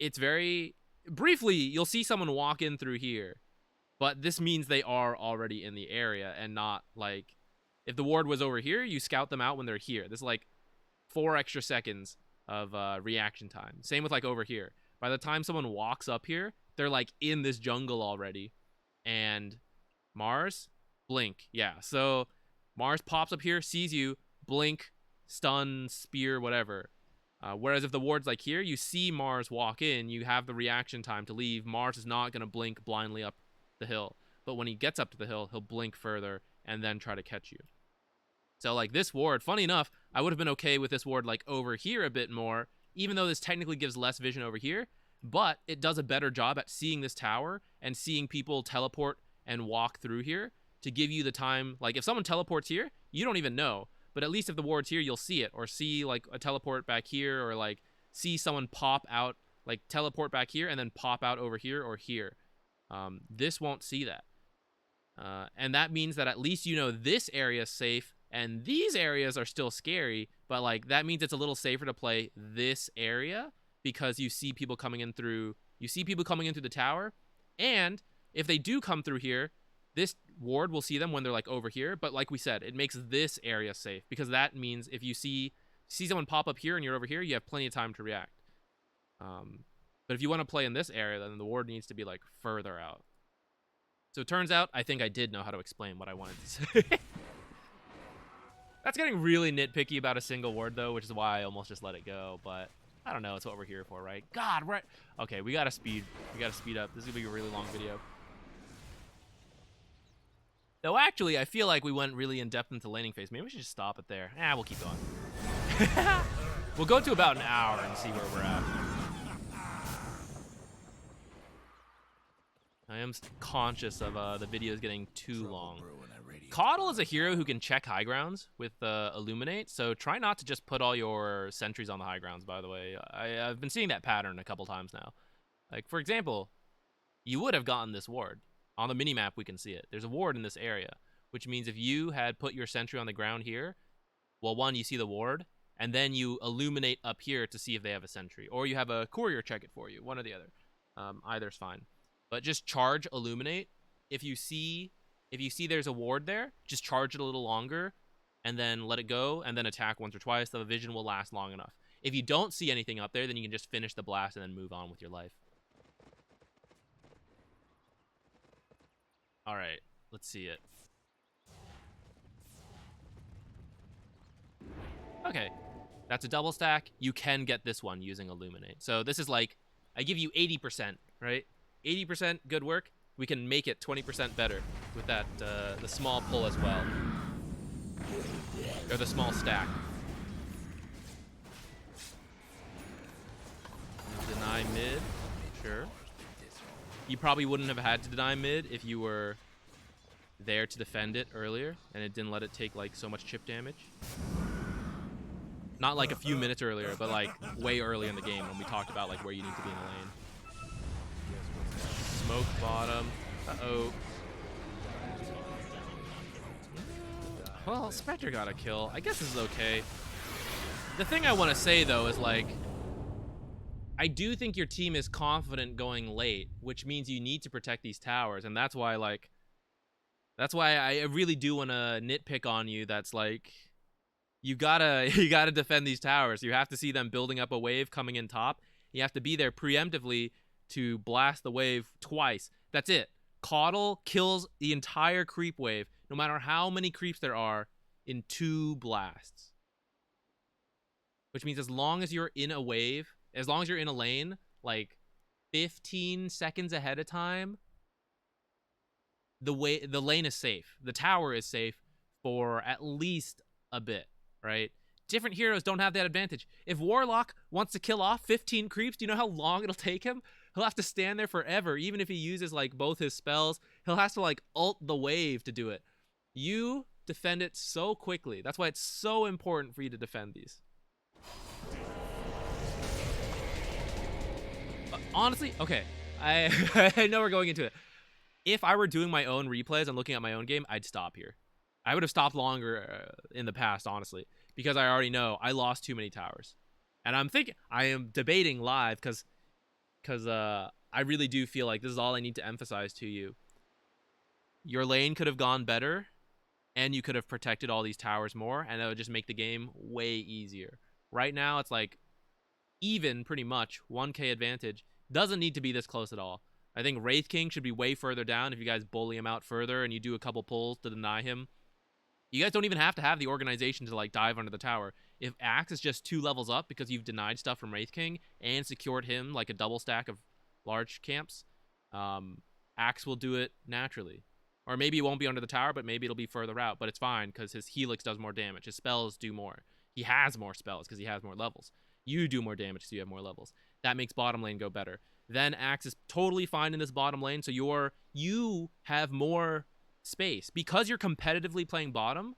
It's very briefly, you'll see someone walk in through here, but this means they are already in the area and not like if the ward was over here, you scout them out when they're here. This is like 4 extra seconds of reaction time. Same with like over here. By the time someone walks up here, they're like in this jungle already. And Mars, blink. Yeah, so Mars pops up here, sees you, blink, stun, spear, whatever. Whereas if the ward's like here, you see Mars walk in, you have the reaction time to leave. Mars is not going to blink blindly up the hill. But when he gets up to the hill, he'll blink further and then try to catch you. So like this ward, funny enough, I would have been okay with this ward like over here a bit more, even though this technically gives less vision over here, but it does a better job at seeing this tower and seeing people teleport and walk through here to give you the time. Like if someone teleports here, you don't even know, but at least if the ward's here, you'll see it, or see like a teleport back here, or like see someone pop out, like teleport back here and then pop out over here or here. This won't see that. And that means that at least you know this area is safe and these areas are still scary, but like that means it's a little safer to play this area because you see people coming in through the tower. And if they do come through here, this ward will see them when they're like over here, but like we said, it makes this area safe because that means if you see someone pop up here and you're over here, you have plenty of time to react. But if you want to play in this area, then the ward needs to be like further out. So it turns out I think I did know how to explain what I wanted to say. That's getting really nitpicky about a single ward though, which is why I almost just let it go, but I don't know, it's what we're here for, right? God, right. Okay, we gotta speed up. This is gonna be a really long video. Though actually, I feel like we went really in depth into laning phase. Maybe we should just stop it there. We'll keep going. We'll go to about an hour and see where we're at. I am conscious of the videos getting too long. KotL is a hero who can check high grounds with Illuminate, so try not to just put all your sentries on the high grounds, by the way. I've been seeing that pattern a couple times now. Like, for example, you would have gotten this ward. On the minimap, we can see it. There's a ward in this area, which means if you had put your sentry on the ground here, well, one, you see the ward, and then you illuminate up here to see if they have a sentry, or you have a courier check it for you, one or the other. Either's fine. But just charge illuminate. If you see there's a ward there, just charge it a little longer, and then let it go, and then attack once or twice. The vision will last long enough. If you don't see anything up there, then you can just finish the blast and then move on with your life. All right, let's see it. Okay, that's a double stack. You can get this one using Illuminate. So this is like, I give you 80%, right? 80% good work. We can make it 20% better with that, the small pull as well. Or the small stack. Deny mid, sure. You probably wouldn't have had to deny mid if you were there to defend it earlier and it didn't let it take like so much chip damage. Not like a few minutes earlier, but like way early in the game when we talked about like where you need to be in the lane. Smoke bottom. Uh-oh. Well, Spectre got a kill. I guess this is okay. The thing I want to say though is like, I do think your team is confident going late, which means you need to protect these towers, and that's why I really do want to nitpick on you. That's like, you gotta defend these towers. You have to see them building up a wave coming in top. You have to be there preemptively to blast the wave twice. That's it. KotL kills the entire creep wave, no matter how many creeps there are, in 2 blasts. Which means as long as you're in a wave, as long as you're in a lane, like 15 seconds ahead of time, the lane is safe. The tower is safe for at least a bit, right? Different heroes don't have that advantage. If Warlock wants to kill off 15 creeps, do you know how long it'll take him? He'll have to stand there forever. Even if he uses like both his spells, he'll have to like ult the wave to do it. You defend it so quickly. That's why it's so important for you to defend these. Honestly, okay, I know we're going into it. If I were doing my own replays and looking at my own game, I'd stop here. I would have stopped longer in the past, honestly, because I already know I lost too many towers. And I am debating live because I really do feel like this is all I need to emphasize to you. Your lane could have gone better, and you could have protected all these towers more, and that would just make the game way easier. Right now, it's like even pretty much 1k advantage. Doesn't need to be this close at all. I think Wraith King should be way further down if you guys bully him out further and you do a couple pulls to deny him. You guys don't even have to have the organization to like dive under the tower. If Axe is just 2 levels up because you've denied stuff from Wraith King and secured him like a double stack of large camps, Axe will do it naturally. Or maybe it won't be under the tower, but maybe it'll be further out. But it's fine because his Helix does more damage. His spells do more. He has more spells because he has more levels. You do more damage because you have more levels. That makes bottom lane go better. Then Axe is totally fine in this bottom lane, so you have more space. Because you're competitively playing bottom,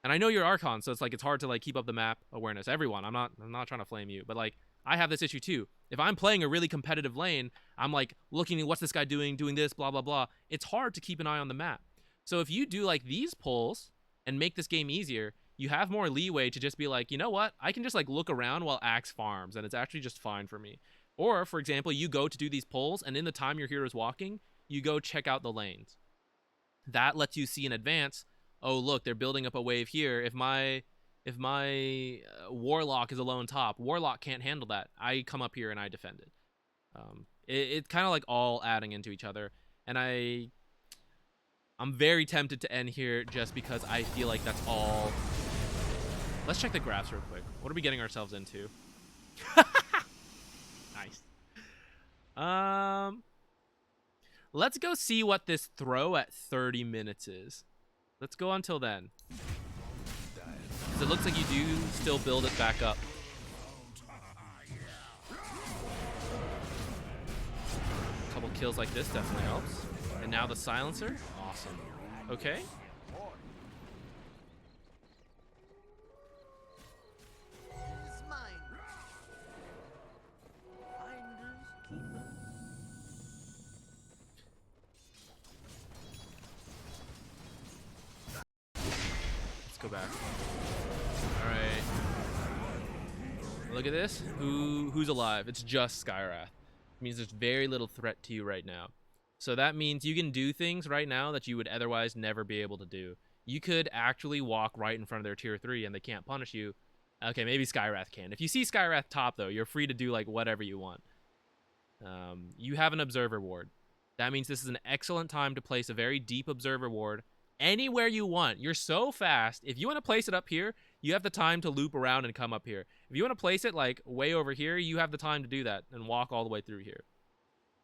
and I know you're Archon, so it's like it's hard to like keep up the map awareness. Everyone, I'm not trying to flame you, but like I have this issue too. If I'm playing a really competitive lane, I'm like looking at what's this guy doing this, blah, blah, blah. It's hard to keep an eye on the map. So if you do like these pulls and make this game easier, you have more leeway to just be like, you know what? I can just like look around while Axe farms, and it's actually just fine for me. Or, for example, you go to do these pulls, and in the time your hero's walking, you go check out the lanes. That lets you see in advance, oh, look, they're building up a wave here. If my Warlock is alone top, Warlock can't handle that. I come up here and I defend it. It's kind of like all adding into each other. And I'm very tempted to end here just because I feel like that's all. Let's check the graphs real quick. What are we getting ourselves into? Nice. Let's go see what this throw at 30 minutes is. Let's go until then. Because it looks like you do still build it back up. A couple kills like this definitely helps. And now the silencer. Awesome. Okay. Go back. All right. Look at this. Who's alive? It's just Skywrath. It means there's very little threat to you right now. So that means you can do things right now that you would otherwise never be able to do. You could actually walk right in front of their tier 3 and they can't punish you. Okay, maybe Skywrath can. If you see Skywrath top though, you're free to do like whatever you want. You have an observer ward. That means this is an excellent time to place a very deep observer ward anywhere you want. You're so fast. If you want to place it up here, you have the time to loop around and come up here. If you want to place it like way over here, you have the time to do that and walk all the way through here.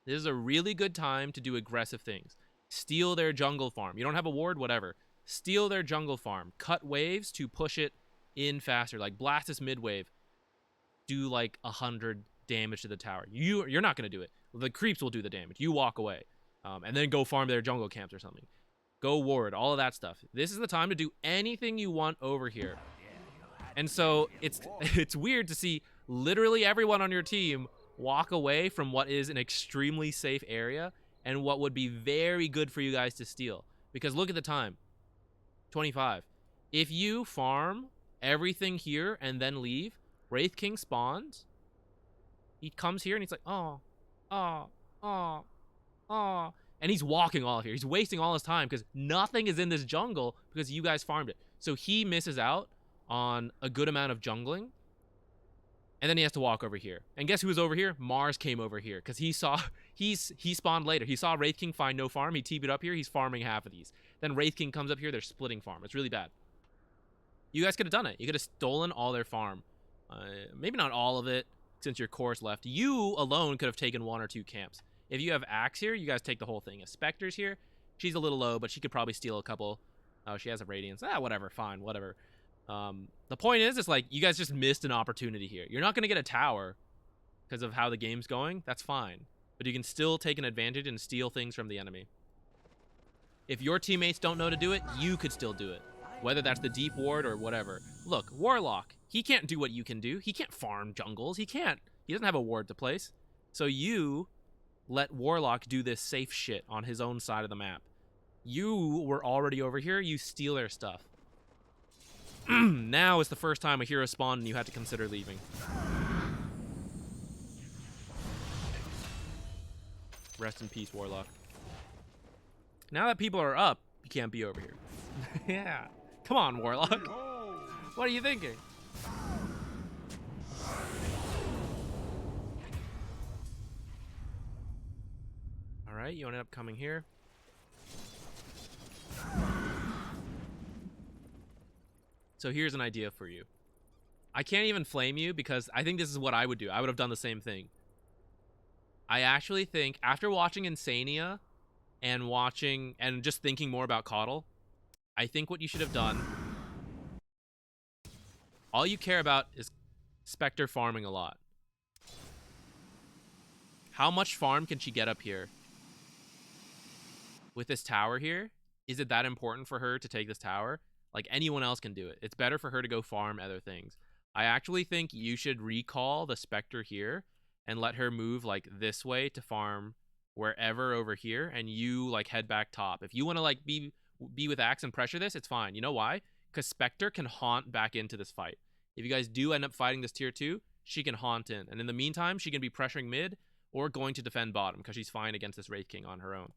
This is a really good time to do aggressive things. Steal their jungle farm. You don't have a ward, whatever. Steal their jungle farm. Cut waves to push it in faster. Like blast this mid wave. Do like 100 damage to the tower. You're not going to do it. The creeps will do the damage. You walk away. And then go farm their jungle camps or something. Go ward, all of that stuff. This is the time to do anything you want over here. And so it's weird to see literally everyone on your team walk away from what is an extremely safe area and what would be very good for you guys to steal. Because look at the time. 25. If you farm everything here and then leave, Wraith King spawns. He comes here and he's like, oh. And he's walking all of here. He's wasting all his time because nothing is in this jungle because you guys farmed it. So he misses out on a good amount of jungling. And then he has to walk over here. And guess who was over here? Mars came over here because he spawned later. He saw Wraith King find no farm. He TP'd up here. He's farming half of these. Then Wraith King comes up here. They're splitting farm. It's really bad. You guys could have done it. You could have stolen all their farm. Maybe not all of it since your core's left. You alone could have taken 1 or 2 camps. If you have Axe here, you guys take the whole thing. If Spectre's here, she's a little low, but she could probably steal a couple. Oh, she has a Radiance. Whatever. Fine. Whatever. The point is, it's like, you guys just missed an opportunity here. You're not going to get a tower because of how the game's going. That's fine. But you can still take an advantage and steal things from the enemy. If your teammates don't know to do it, you could still do it. Whether that's the deep ward or whatever. Look, Warlock, he can't do what you can do. He can't farm jungles. He doesn't have a ward to place. So you let Warlock do this safe shit on his own side of the map. You were already over here. You steal their stuff. Now is the first time a hero spawned and you had to consider leaving. Rest in peace, Warlock. Now that people are up, you can't be over here. Yeah. Come on, Warlock. What are you thinking? Alright, you ended up coming here. So here's an idea for you. I can't even flame you because I think this is what I would do. I would have done the same thing. I actually think, after watching Insania and just thinking more about KotL, I think what you should have done, all you care about is Spectre farming a lot. How much farm can she get up here? With this tower here, is it that important for her to take this tower? Like, anyone else can do it. It's better for her to go farm other things. I actually think you should recall the Spectre here and let her move like this way to farm wherever over here, and you like head back top. If you want to like be with Axe and pressure this, it's fine. You know why? Because Spectre can haunt back into this fight. If you guys do end up fighting this tier 2, she can haunt in. And in the meantime, she can be pressuring mid or going to defend bottom because she's fine against this Wraith King on her own.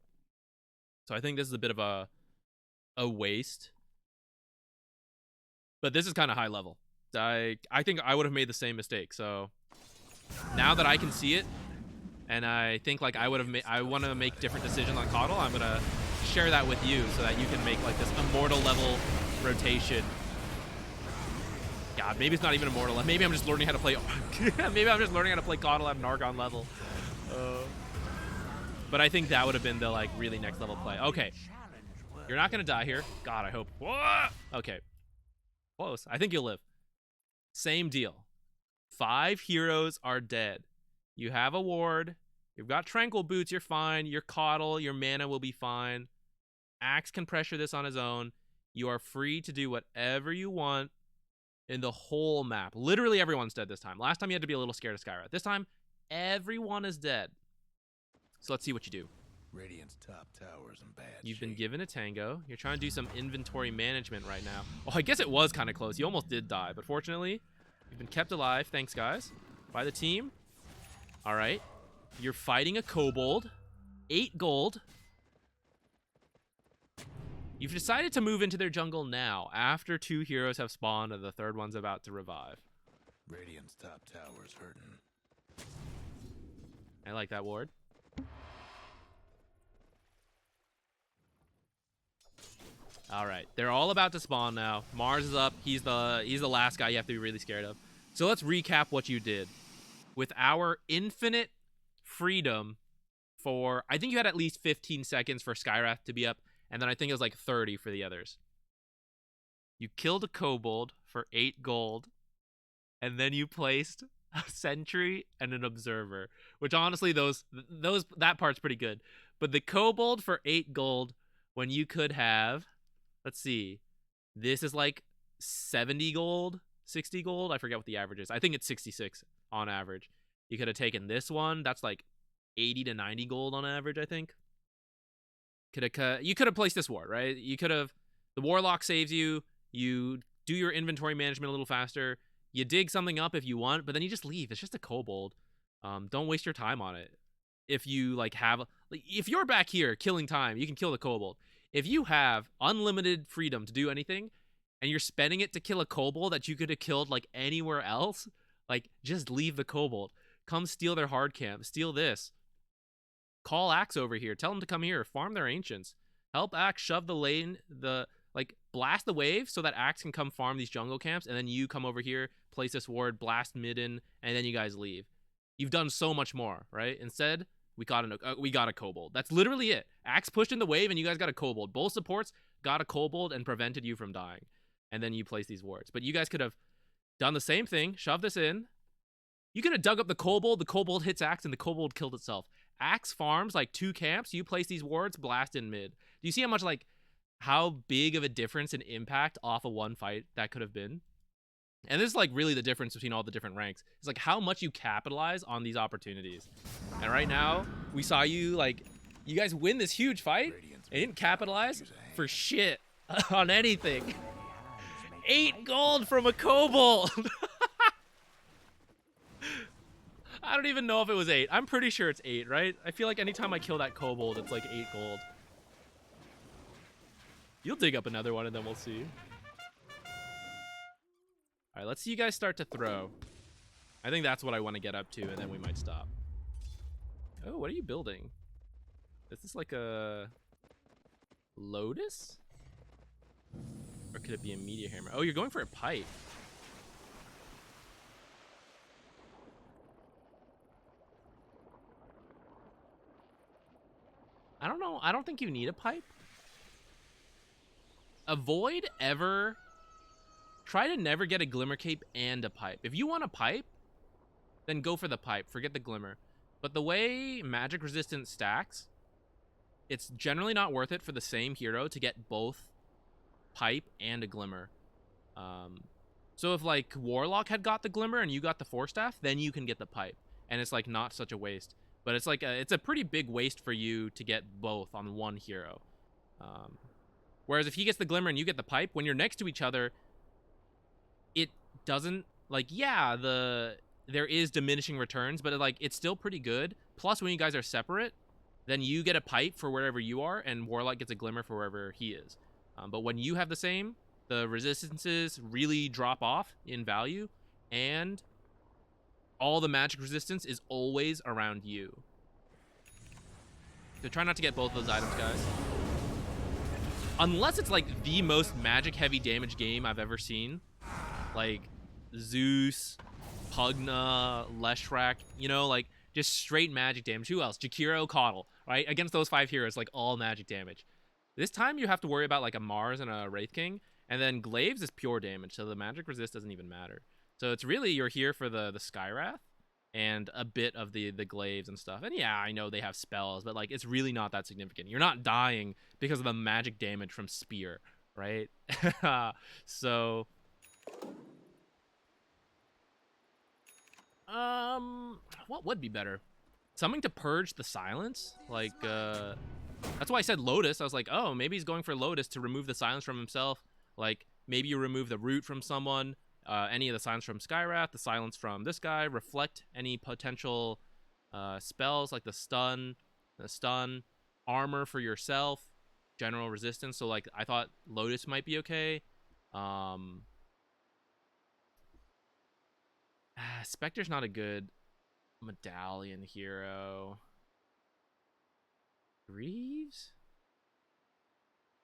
So I think this is a bit of a waste. But this is kind of high level. I think I would have made the same mistake. So now that I can see it, and I think like I want to make different decisions on KotL, I'm gonna share that with you so that you can make like this immortal level rotation. God, maybe it's not even immortal. Maybe I'm just learning how to play. Maybe I'm just learning how to play KotL at an Archon level. But I think that would have been the like really next level play. Okay, you're not gonna die here. God, I hope. Whoa! Okay, close. I think you'll live. Same deal. 5 heroes are dead. You have a ward. You've got Tranquil Boots. You're fine. Your KotL, your mana will be fine. Axe can pressure this on his own. You are free to do whatever you want in the whole map. Literally everyone's dead this time. Last time you had to be a little scared of Skywrath. This time, everyone is dead. So let's see what you do. Radiant's top tower's in bad You've shape. been given a tango. You're trying to do some inventory management right now. Oh, I guess it was kind of close. You almost did die, but fortunately, you've been kept alive. Thanks, guys. By the team. All right. You're fighting a kobold. 8 gold. You've decided to move into their jungle now, after 2 heroes have spawned and the 3rd one's about to revive. Radiant's top tower's hurting. I like that ward. All right, they're all about to spawn now. Mars is up. He's the last guy you have to be really scared of. So let's recap what you did. With our infinite freedom for, I think you had at least 15 seconds for Skywrath to be up, and then I think it was like 30 for the others. You killed a kobold for 8 gold, and then you placed a sentry and an observer, which honestly, that part's pretty good. But the kobold for 8 gold when you could have, let's see, this is like 70 gold, 60 gold. I forget what the average is. I think it's 66 on average. You could have taken this one. That's like 80 to 90 gold on average, I think. You could have placed this ward, right? You could have, the Warlock saves you. You do your inventory management a little faster. You dig something up if you want, but then you just leave. It's just a kobold. Don't waste your time on it. If you like if you're back here killing time, you can kill the kobold. If you have unlimited freedom to do anything, and you're spending it to kill a kobold that you could have killed like anywhere else, Like, just leave the Kobold. Come steal their hard camp. Steal this. Call Axe over here. Tell them to come here. Farm their Ancients. Help Axe shove the lane, like, blast the wave so that Axe can come farm these jungle camps, and then you come over here, place this ward, blast midden, and then you guys leave. You've done so much more, right? Instead, we got a Kobold. That's literally it. Axe pushed in the wave, and you guys got a Kobold. Both supports got a Kobold and prevented you from dying. And then you place these wards. But you guys could have done the same thing, shoved this in. You could have dug up the Kobold hits Axe, and the Kobold killed itself. Axe farms like 2 camps, you place these wards, blast in mid. Do you see how much, like, how big of a difference in impact off of one fight that could have been? And this is, like, really the difference between all the different ranks. It's, like, how much you capitalize on these opportunities. And right now, we saw you, like, you guys win this huge fight, and didn't capitalize for shit on anything. 8 gold from a Kobold! I don't even know if it was 8. I'm pretty sure it's 8, right? I feel like anytime I kill that Kobold, it's like 8 gold. You'll dig up another one and then we'll see. Alright, let's see you guys start to throw. I think that's what I want to get up to, and then we might stop. Oh, what are you building? Is this like a Lotus? Or could it be a Meteor Hammer? Oh, you're going for a pipe. I don't know. I don't think you need a pipe. Avoid ever... Try to never get a Glimmer Cape and a pipe. If you want a pipe, then go for the pipe. Forget the Glimmer. But the way magic resistance stacks, it's generally not worth it for the same hero to get both pipe and a Glimmer. So if, like, Warlock had got the Glimmer and you got the Force Staff, then you can get the pipe. And it's, like, not such a waste. But it's like it's a pretty big waste for you to get both on one hero. Whereas if he gets the Glimmer and you get the pipe, when you're next to each other, it doesn't, like, yeah, there is diminishing returns, but like it's still pretty good. Plus, when you guys are separate, then you get a pipe for wherever you are, and Warlock gets a Glimmer for wherever he is. But when you have the same, the resistances really drop off in value, and all the magic resistance is always around you. So try not to get both of those items, guys. Unless it's like the most magic heavy damage game I've ever seen. Like Zeus, Pugna, Leshrac, you know, like just straight magic damage. Who else? Jakiro, KotL, right? Against those 5 heroes, like all magic damage. This time you have to worry about like a Mars and a Wraith King, and then Glaives is pure damage, so the magic resist doesn't even matter. So it's really, you're here for the Skywrath and a bit of the Glaives and stuff. And yeah, I know they have spells, but like it's really not that significant. You're not dying because of the magic damage from Spear, right? So what would be better? Something to purge the silence? Like that's why I said Lotus. I was like, oh, maybe he's going for Lotus to remove the silence from himself. Like maybe you remove the root from someone. Any of the silence from Skywrath, the silence from this guy, reflect any potential spells like the stun, armor for yourself, general resistance. So like I thought Lotus might be okay. Spectre's not a good medallion hero. Greaves?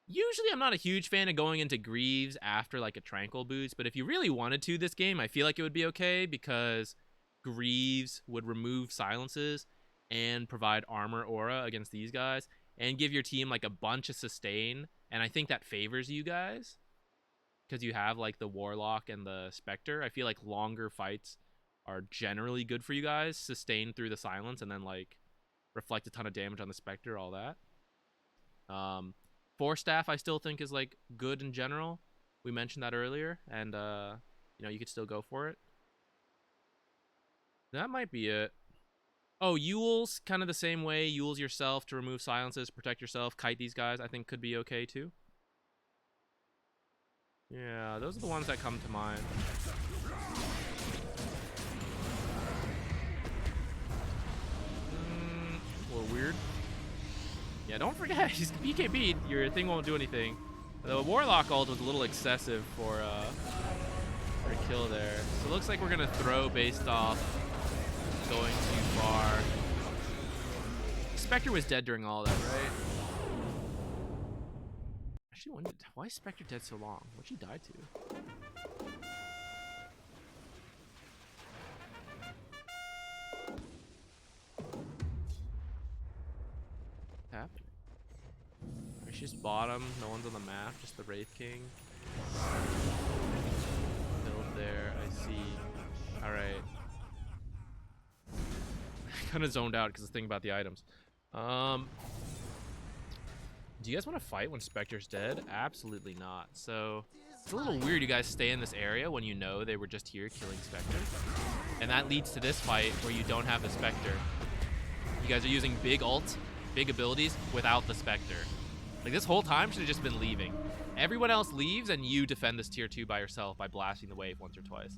Usually I'm not a huge fan of going into Greaves after like a Tranquil boost, but if you really wanted to this game, I feel like it would be okay because Greaves would remove silences and provide armor aura against these guys and give your team like a bunch of sustain, and I think that favors you guys because you have like the Warlock and the Spectre. I feel like longer fights are generally good for you guys, sustain through the silence and then like reflect a ton of damage on the Spectre, all that. Force Staff I still think is like good in general. We mentioned that earlier, and you know, you could still go for it. That might be it. Oh, Yule's kind of the same way. Yule's yourself to remove silences, protect yourself. Kite these guys I think could be okay too. Yeah, those are the ones that come to mind. A little weird. Yeah, don't forget, he's BKB'd, your thing won't do anything. The Warlock ult was a little excessive for for a kill there. So it looks like we're gonna throw based off going too far. Spectre was dead during all that, right? Actually, why is Spectre dead so long? What'd she die to? What's happening? She's bottom. No one's on the map. Just the Wraith King. Killed there. I see. All right. I kind of zoned out because the thing about the items. Do you guys want to fight when Spectre's dead? Absolutely not. So it's a little weird you guys stay in this area when you know they were just here killing Spectre. And that leads to this fight where you don't have the Spectre. You guys are using big ult, big abilities without the Spectre. Like this whole time should have just been leaving. Everyone else leaves and you defend this tier 2 by yourself by blasting the wave once or twice.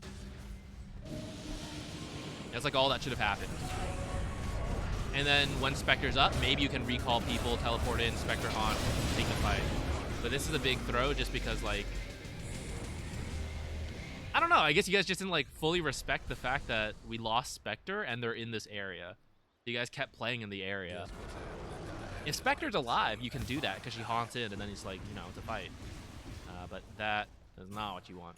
That's like all that should have happened. And then when Spectre's up, maybe you can recall people, teleport in, Spectre on, take the fight. But this is a big throw just because, like, I don't know. I guess you guys just didn't, like, fully respect the fact that we lost Spectre and they're in this area. You guys kept playing in the area. If Spectre's alive, you can do that because she haunts in and then it's like, you know, it's a fight. But that is not what you want.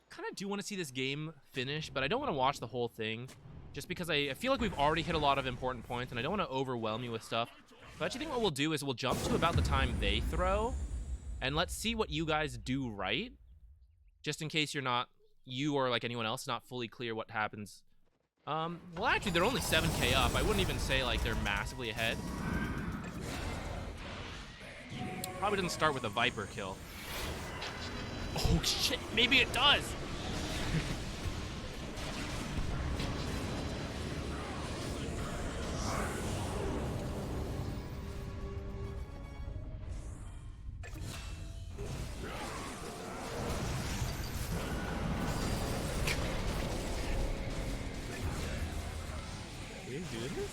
I kind of do want to see this game finish, but I don't want to watch the whole thing just because I feel like we've already hit a lot of important points and I don't want to overwhelm you with stuff. So I actually think what we'll do is we'll jump to about the time they throw and let's see what you guys do right, just in case you or like anyone else is not fully clear what happens. Well, actually, they're only 7k up. I wouldn't even say like they're massively ahead. Probably doesn't start with a Viper kill. Oh shit, maybe it does. Are you doing this?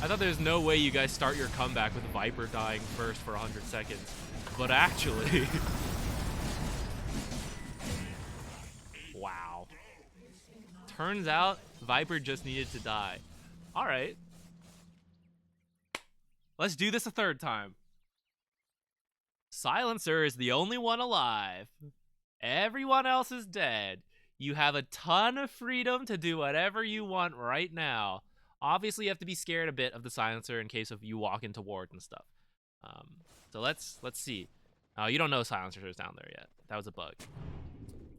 I thought there's no way you guys start your comeback with Viper dying first for 100 seconds. But actually... Wow. Turns out Viper just needed to die. All right. Let's do this a third time. Silencer is the only one alive. Everyone else is dead. You have a ton of freedom to do whatever you want right now. Obviously, you have to be scared a bit of the Silencer in case of you walk into ward and stuff. So let's see. You don't know Silencer is down there yet. That was a bug.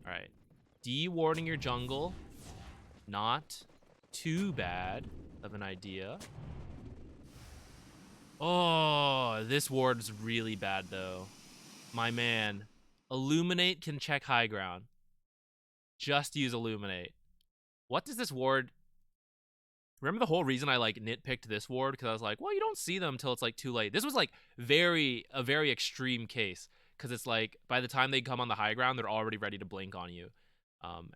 All right. De-warding your jungle. Not too bad of an idea. Oh, this ward's really bad, though. My man. Illuminate can check high ground. Just use Illuminate. What does this ward... Remember the whole reason I, like, nitpicked this ward? Because I was like, well, you don't see them until it's, like, too late. This was, like, a very extreme case. Because it's, like, by the time they come on the high ground, they're already ready to blink on you.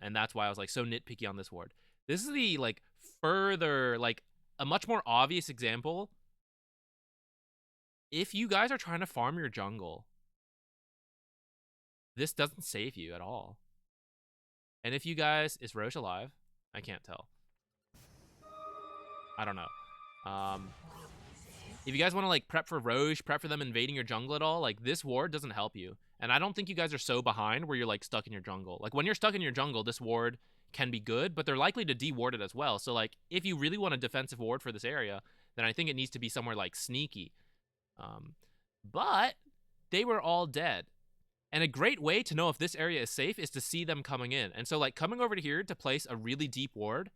And that's why I was, like, so nitpicky on this ward. This is the, like, further, like, a much more obvious example. If you guys are trying to farm your jungle, this doesn't save you at all. And if you guys... Is Roche alive? I can't tell. I don't know. If you guys want to, like, prep for Roche, prep for them invading your jungle at all, like, this ward doesn't help you. And I don't think you guys are so behind where you're, like, stuck in your jungle. Like, when you're stuck in your jungle, this ward can be good, but they're likely to de-ward it as well. So, like, if you really want a defensive ward for this area, then I think it needs to be somewhere, like, sneaky. But they were all dead. And a great way to know if this area is safe is to see them coming in. And so, like, coming over to here to place a really deep ward,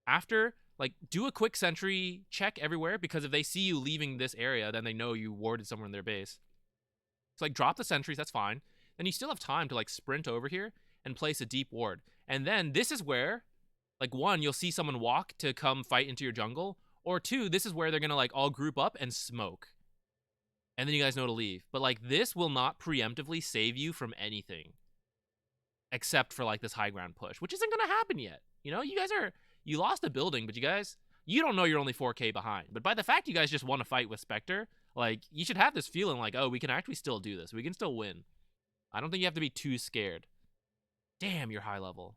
after... Like, do a quick sentry check everywhere, because if they see you leaving this area, then they know you warded somewhere in their base. So, like, drop the sentries, that's fine. Then you still have time to, like, sprint over here and place a deep ward. And then this is where, like, one, you'll see someone walk to come fight into your jungle. Or two, this is where they're gonna, like, all group up and smoke. And then you guys know to leave. But, like, this will not preemptively save you from anything. Except for, like, this high ground push, which isn't gonna happen yet. You know, you guys are... You lost a building, but you guys, You don't know you're only 4k behind, but by the fact you guys just want to fight with Spectre, like, you should have this feeling like, oh, we can actually still do this. We can still win. I don't think you have to be too scared. Damn, you're high level.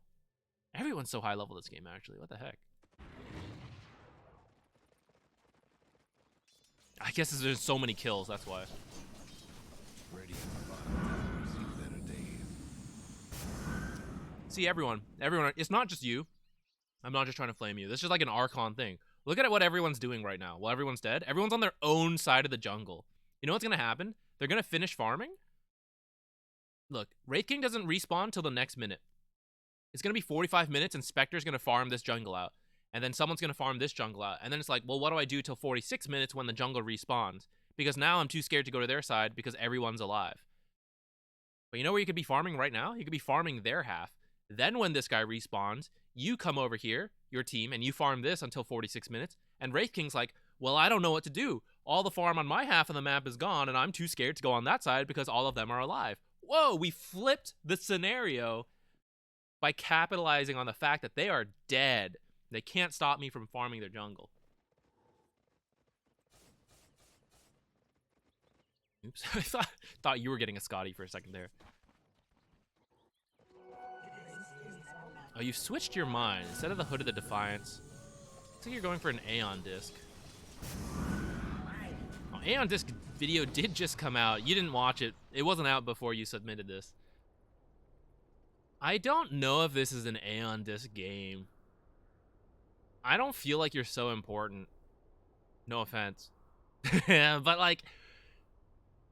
Everyone's so high level this game, actually. What the heck? I guess there's so many kills, that's why. Radiant bottom tower see better days. See, everyone, it's not just you. I'm not just trying to flame you. This is just like an Archon thing. Look at what everyone's doing right now. While everyone's dead, everyone's on their own side of the jungle. You know what's going to happen? They're going to finish farming. Look, Wraith King doesn't respawn till the next minute. It's going to be 45 minutes, and Spectre's going to farm this jungle out. And then someone's going to farm this jungle out. And then it's like, well, what do I do till 46 minutes when the jungle respawns? Because now I'm too scared to go to their side because everyone's alive. But you know where you could be farming right now? You could be farming their half. Then when this guy respawns, you come over here, your team, and you farm this until 46 minutes. And Wraith King's like, well, I don't know what to do. All the farm on my half of the map is gone, and I'm too scared to go on that side because all of them are alive. Whoa, we flipped the scenario by capitalizing on the fact that they are dead. They can't stop me from farming their jungle. Oops, I thought you were getting a Scotty for a second there. Oh, you've switched your mind. Instead of the Hood of the Defiance, looks like you're going for an Aeon Disc. Oh, Aeon Disc video did just come out. You didn't watch it. It wasn't out before you submitted this. I don't know if this is an Aeon Disc game. I don't feel like you're so important. No offense. But, like,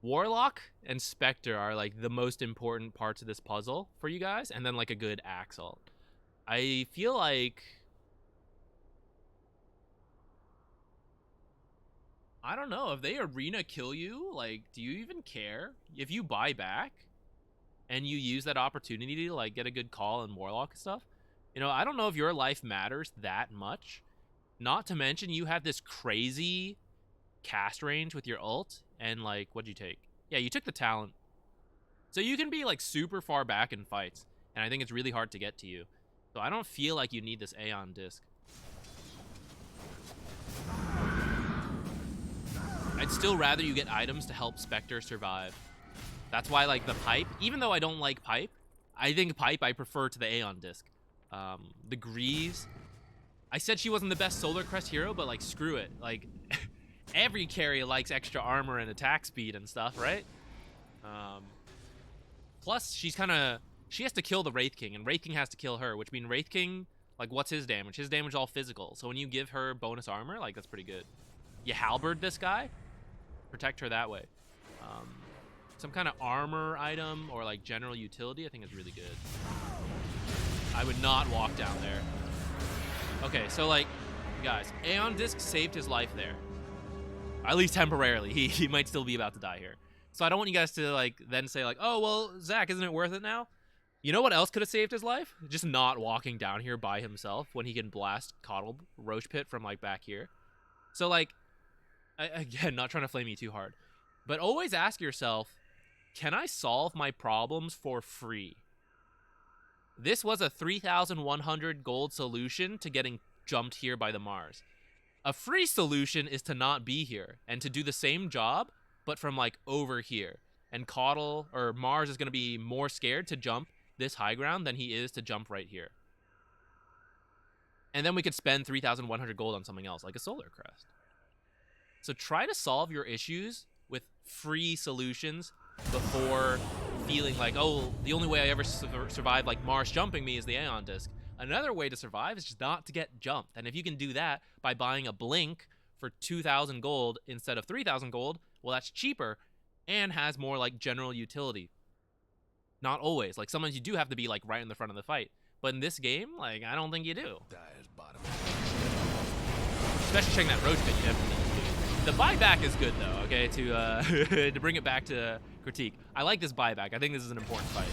Warlock and Spectre are, like, the most important parts of this puzzle for you guys, and then, like, a good Axel. I feel like... I don't know. If they arena kill you, like, do you even care? If you buy back and you use that opportunity to, like, get a good call in Warlock and stuff, you know, I don't know if your life matters that much. Not to mention you have this crazy cast range with your ult, and, like, what'd you take? Yeah, you took the talent. So you can be, like, super far back in fights, and I think it's really hard to get to you. So I don't feel like you need this Aeon Disc. I'd still rather you get items to help Spectre survive. That's why, like, the Pipe, even though I don't like Pipe, I think Pipe I prefer to the Aeon Disc. The Greaves, I said she wasn't the best Solar Crest hero, but, like, screw it. Like, every carry likes extra armor and attack speed and stuff, right? Plus, she has to kill the Wraith King, and Wraith King has to kill her, which means Wraith King, like, what's his damage? His damage is all physical. So when you give her bonus armor, like, that's pretty good. You halberd this guy, protect her that way. Some kind of armor item or, like, general utility, I think is really good. I would not walk down there. Okay, so, like, guys, Aeon Disc saved his life there. At least temporarily. He might still be about to die here. So I don't want you guys to, like, then say, like, oh, well, Zach, isn't it worth it now? You know what else could have saved his life? Just not walking down here by himself when he can blast KotL Roach Pit from, like, back here. So, like, again, not trying to flame you too hard, but always ask yourself, can I solve my problems for free? This was a 3,100 gold solution to getting jumped here by the Mars. A free solution is to not be here and to do the same job, but from, like, over here. And KotL, or Mars, is going to be more scared to jump this high ground than he is to jump right here. And then we could spend 3,100 gold on something else, like a Solar Crest. So try to solve your issues with free solutions before feeling like, oh, the only way I ever survive, like, Mars jumping me is the Aeon Disc. Another way to survive is just not to get jumped. And if you can do that by buying a Blink for 2,000 gold instead of 3,000 gold, well, that's cheaper and has more, like, general utility. Not always. Like, sometimes you do have to be, like, right in the front of the fight. But in this game, like, I don't think you do. Especially checking that Roach Pit, you definitely need to do. The buyback is good, though, okay, to to bring it back to critique. I like this buyback. I think this is an important fight.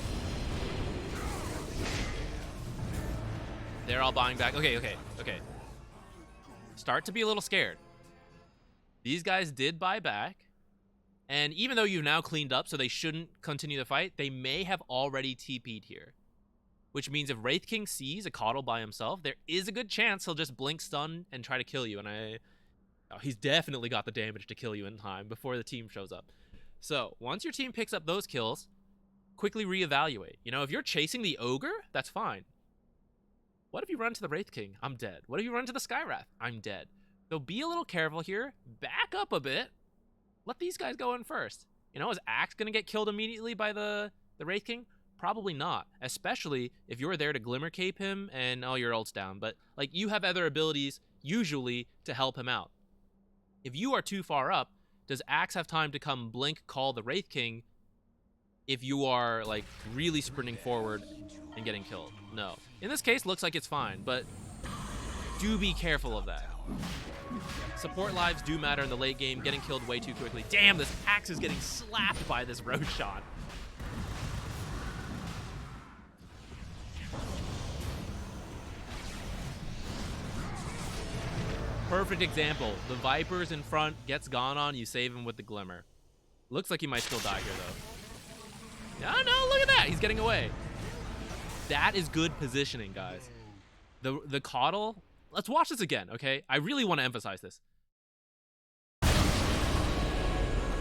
They're all buying back. Okay. Start to be a little scared. These guys did buy back. And even though you've now cleaned up, so they shouldn't continue the fight, they may have already TP'd here. which means if Wraith King sees a KotL by himself, there is a good chance he'll just blink stun and try to kill you. And he's definitely got the damage to kill you in time before the team shows up. So once your team picks up those kills, quickly reevaluate. You know, if you're chasing the Ogre, that's fine. What if you run to the Wraith King? I'm dead. What if you run to the Skywrath? I'm dead. So be a little careful here. Back up a bit. Let these guys go in first. You know, is Axe going to get killed immediately by the Wraith King? Probably not. Especially if you're there to Glimmer Cape him and, oh, your ult's down. But, like, you have other abilities, usually, to help him out. If you are too far up, does Axe have time to come blink call the Wraith King if you are, like, really sprinting forward and getting killed? No. In this case, looks like it's fine, but do be careful of that. Support lives do matter in the late game, getting killed way too quickly. Damn, this Axe is getting slapped by this Roshan. Perfect example. The Viper's in front, gets gone on, you save him with the Glimmer. Looks like he might still die here, though. No, look at that. He's getting away. That is good positioning, guys. The KotL. Let's watch this again, okay? I really want to emphasize this.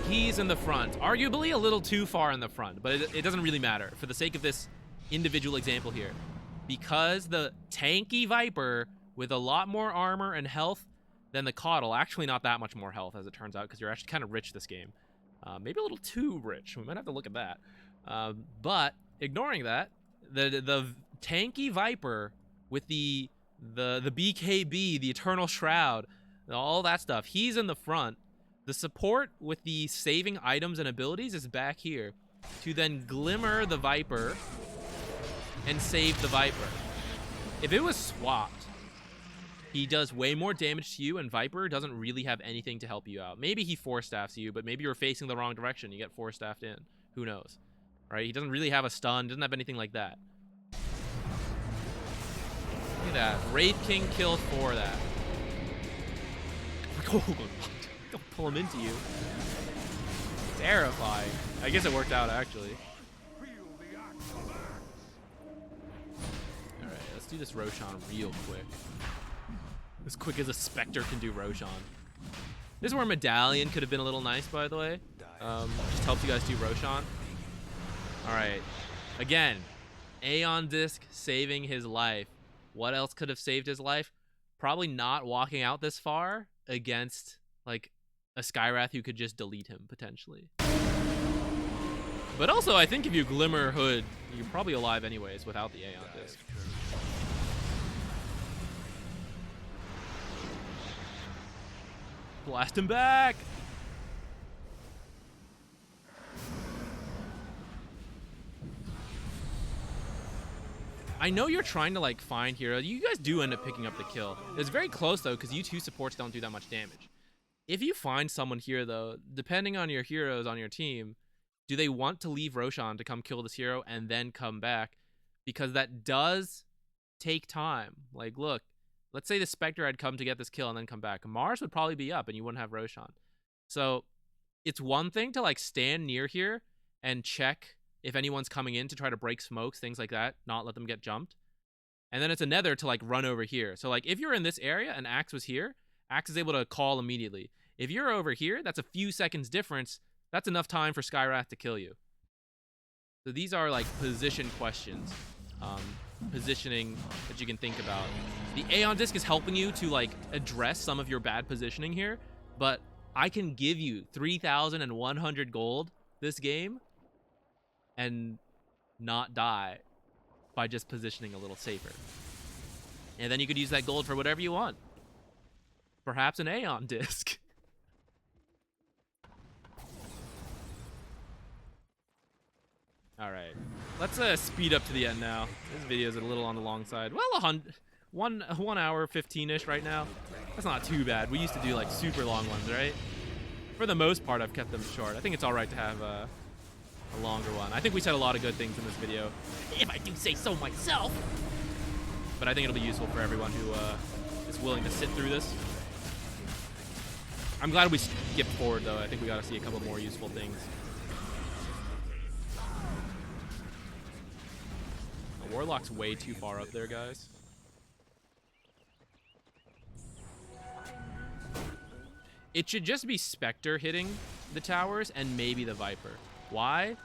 He's in the front. Arguably a little too far in the front, but it doesn't really matter for the sake of this individual example here. Because the tanky Viper with a lot more armor and health than the KotL, actually not that much more health as it turns out, because you're actually kind of rich this game. Maybe a little too rich. We might have to look at that. But ignoring that, the tanky Viper with the BKB, the Eternal Shroud, all that stuff, he's in the front. The support with the saving items and abilities is back here to then Glimmer the Viper and save the Viper. If it was swapped, he does way more damage to you, and Viper doesn't really have anything to help you out. Maybe he 4-staffs you, but maybe you're facing the wrong direction. You get 4-staffed in. Who knows? Right? He doesn't really have a stun, doesn't have anything like that. Look at that. Wraith King killed for that. Don't pull him into you. Terrifying. I guess it worked out, actually. Alright, let's do this Roshan real quick. As quick as a Spectre can do Roshan. This is where Medallion could have been a little nice, by the way. Just helps you guys do Roshan. Alright. Again, Aeon Disc saving his life. What else could have saved his life? Probably not walking out this far against, like, a Skywrath who could just delete him, potentially. But also, I think if you Glimmer Hood, you're probably alive anyways without the Aeon Disc. Blast him back! I know you're trying to, like, find hero. You guys do end up picking up the kill. It's very close, though, because you two supports don't do that much damage. If you find someone here, though, depending on your heroes on your team, do they want to leave Roshan to come kill this hero and then come back? Because that does take time. Like, look, let's say the Spectre had come to get this kill and then come back. Mars would probably be up and you wouldn't have Roshan. So it's one thing to, like, stand near here and check if anyone's coming in to try to break smokes, things like that, not let them get jumped. And then it's another to, like, run over here. So, like, if you're in this area and Axe was here, Axe is able to call immediately. If you're over here, that's a few seconds difference. That's enough time for Skywrath to kill you. So these are, like, position questions. Positioning that you can think about. The Aeon Disc is helping you to, like, address some of your bad positioning here, but I can give you 3,100 gold this game and not die by just positioning a little safer. And then you could use that gold for whatever you want. Perhaps an Aeon Disc. Alright, let's speed up to the end now. This video is a little on the long side. Well, 1 hour 15-ish right now. That's not too bad. We used to do, like, super long ones, right? For the most part, I've kept them short. I think it's alright to have a longer one. I think we said a lot of good things in this video, if I do say so myself. But I think it'll be useful for everyone who is willing to sit through this. I'm glad we skipped forward, though. I think we got to see a couple more useful things. Warlock's way too far up there, guys. It should just be Spectre hitting the towers and maybe the Viper. Why?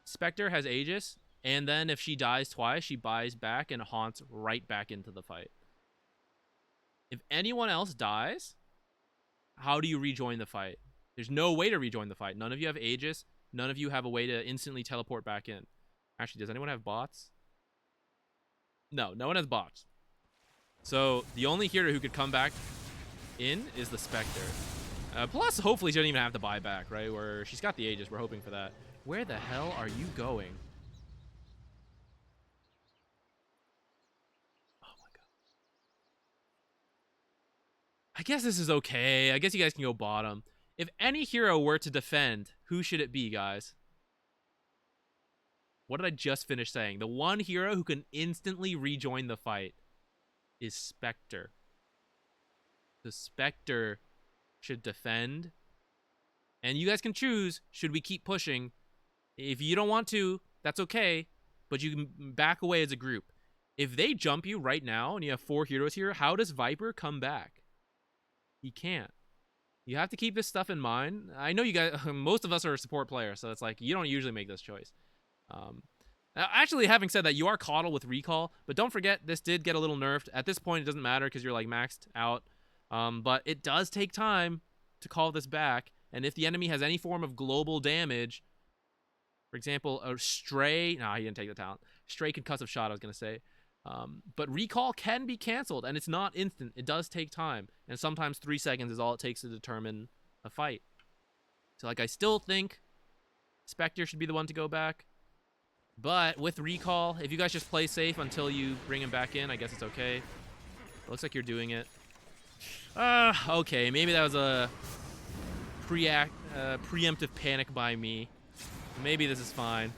Spectre has Aegis, and then if she dies twice, she buys back and haunts right back into the fight. If anyone else dies, how do you rejoin the fight? There's no way to rejoin the fight. None of you have Aegis. None of you have a way to instantly teleport back in. Actually, does anyone have bots? No, no one has bots. So the only hero who could come back in is the Spectre. Plus, hopefully she doesn't even have to buy back, right? Where she's got the Aegis. We're hoping for that. Where the hell are you going? Oh my god. I guess this is okay. I guess you guys can go bottom. If any hero were to defend, who should it be, guys? What did I just finish saying? The one hero who can instantly rejoin the fight is Spectre. The Spectre should defend. And you guys can choose, should we keep pushing? If you don't want to, that's okay. But you can back away as a group. If they jump you right now and you have 4 heroes here, how does Viper come back? He can't. You have to keep this stuff in mind. I know you guys, most of us are support players, so it's like you don't usually make this choice. Actually, having said that, you are KotL with recall, but don't forget this did get a little nerfed. At this point, it doesn't matter because you're like maxed out. But it does take time to call this back, and if the enemy has any form of global damage, for example, a Stray, nah, he didn't take the talent. Stray concussive shot, I was gonna say. But recall can be canceled, and it's not instant. It does take time, and sometimes 3 seconds is all it takes to determine a fight. So, like, I still think Spectre should be the one to go back. But with recall, if you guys just play safe until you bring him back in, I guess it's okay. It looks like you're doing it. Okay, maybe that was a preemptive panic by me. Maybe this is fine.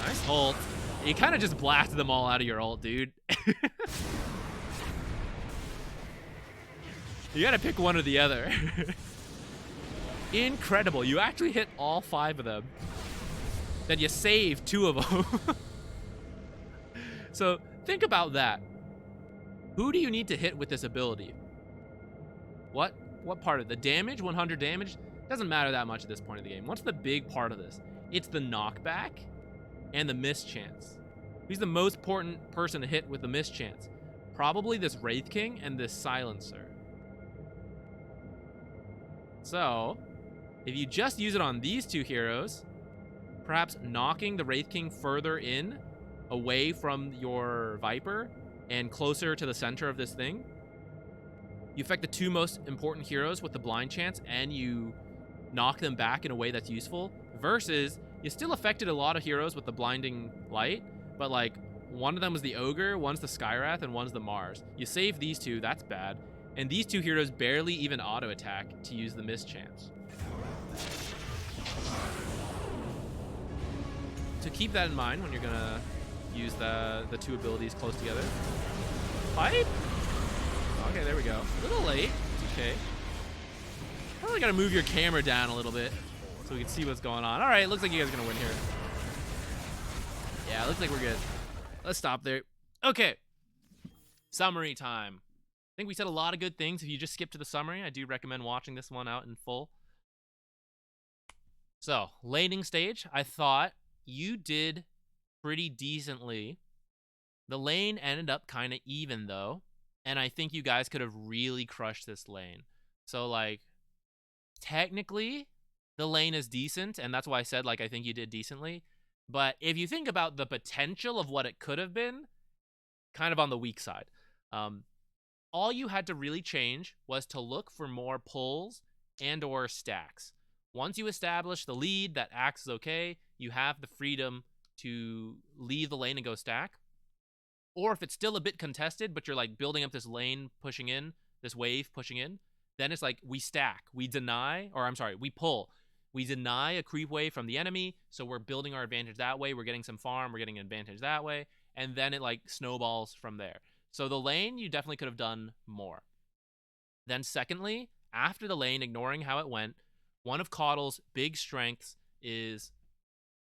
Nice ult. You kind of just blasted them all out of your ult, dude. You gotta pick one or the other. Incredible. You actually hit all 5 of them. Then you saved 2 of them. So think about that. Who do you need to hit with this ability? What part of the damage? 100 damage? Doesn't matter that much at this point of the game. What's the big part of this? It's the knockback and the mischance. Who's the most important person to hit with the mischance? Probably this Wraith King and this Silencer. So, if you just use it on these 2 heroes, perhaps knocking the Wraith King further in, away from your Viper, and closer to the center of this thing, you affect the 2 most important heroes with the blind chance, and you knock them back in a way that's useful, versus you still affected a lot of heroes with the blinding light, but like one of them was the Ogre, one's the Skywrath, and one's the Mars. You save these 2, that's bad, and these 2 heroes barely even auto attack to use the mischance. So keep that in mind when you're gonna use the 2 abilities close together. Fight? Okay, there we go. A little late. It's okay. Probably gotta move your camera down a little bit so we can see what's going on. All right, looks like you guys are gonna win here. Yeah, looks like we're good. Let's stop there. Okay. Summary time. I think we said a lot of good things. If you just skip to the summary, I do recommend watching this one out in full. So, laning stage, I thought you did pretty decently. The lane ended up kind of even, though, and I think you guys could have really crushed this lane. So, like, technically, the lane is decent, and that's why I said, like, I think you did decently. But if you think about the potential of what it could have been, kind of on the weak side. All you had to really change was to look for more pulls and or stacks. Once you establish the lead that Axe is okay, you have the freedom to leave the lane and go stack. Or if it's still a bit contested, but you're like building up this lane pushing in, this wave pushing in, then it's like we stack, we pull. We deny a creep wave from the enemy, so we're building our advantage that way. We're getting some farm, we're getting an advantage that way, and then it like snowballs from there. So the lane, you definitely could have done more. Then secondly, after the lane, ignoring how it went, one of KotL's big strengths is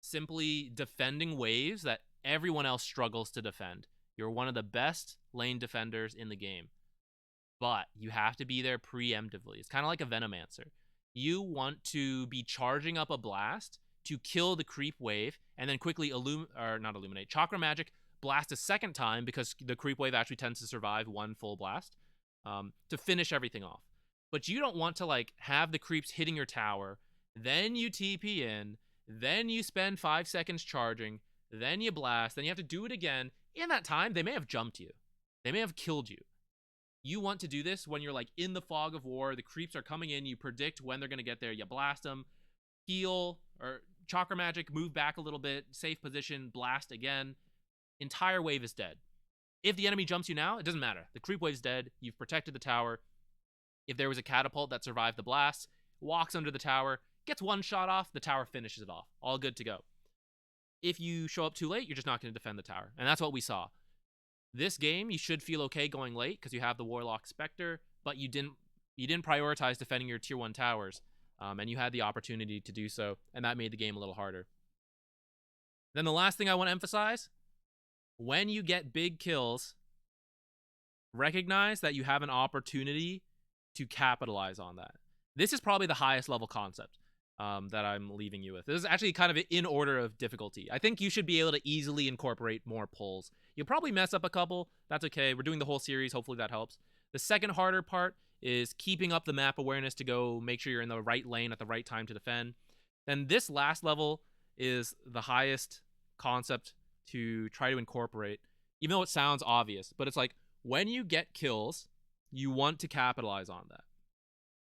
simply defending waves that everyone else struggles to defend. You're one of the best lane defenders in the game, but you have to be there preemptively. It's kind of like a Venomancer. You want to be charging up a blast to kill the creep wave and then quickly Chakra Magic, blast a second time because the creep wave actually tends to survive one full blast to finish everything off. But you don't want to like have the creeps hitting your tower, then you TP in, then you spend 5 seconds charging, then you blast, then you have to do it again. In that time, they may have jumped you. They may have killed you. You want to do this when you're like in the fog of war, the creeps are coming in, you predict when they're going to get there, you blast them, heal, or Chakra Magic, move back a little bit, safe position, blast again. Entire wave is dead. If the enemy jumps you now, it doesn't matter. The creep wave's dead, you've protected the tower. If there was a catapult that survived the blast, walks under the tower, gets one shot off, the tower finishes it off. All good to go. If you show up too late, you're just not going to defend the tower. And that's what we saw. This game, you should feel okay going late because you have the Warlock Spectre, but you didn't prioritize defending your tier 1 towers, and you had the opportunity to do so, and that made the game a little harder. Then the last thing I want to emphasize, when you get big kills, recognize that you have an opportunity to capitalize on that. This is probably the highest level concept that I'm leaving you with. This is actually kind of in order of difficulty. I think you should be able to easily incorporate more pulls. You'll probably mess up a couple. That's okay. We're doing the whole series. Hopefully that helps. The second harder part is keeping up the map awareness to go make sure you're in the right lane at the right time to defend. Then this last level is the highest concept to try to incorporate, even though it sounds obvious. But it's like when you get kills, you want to capitalize on that.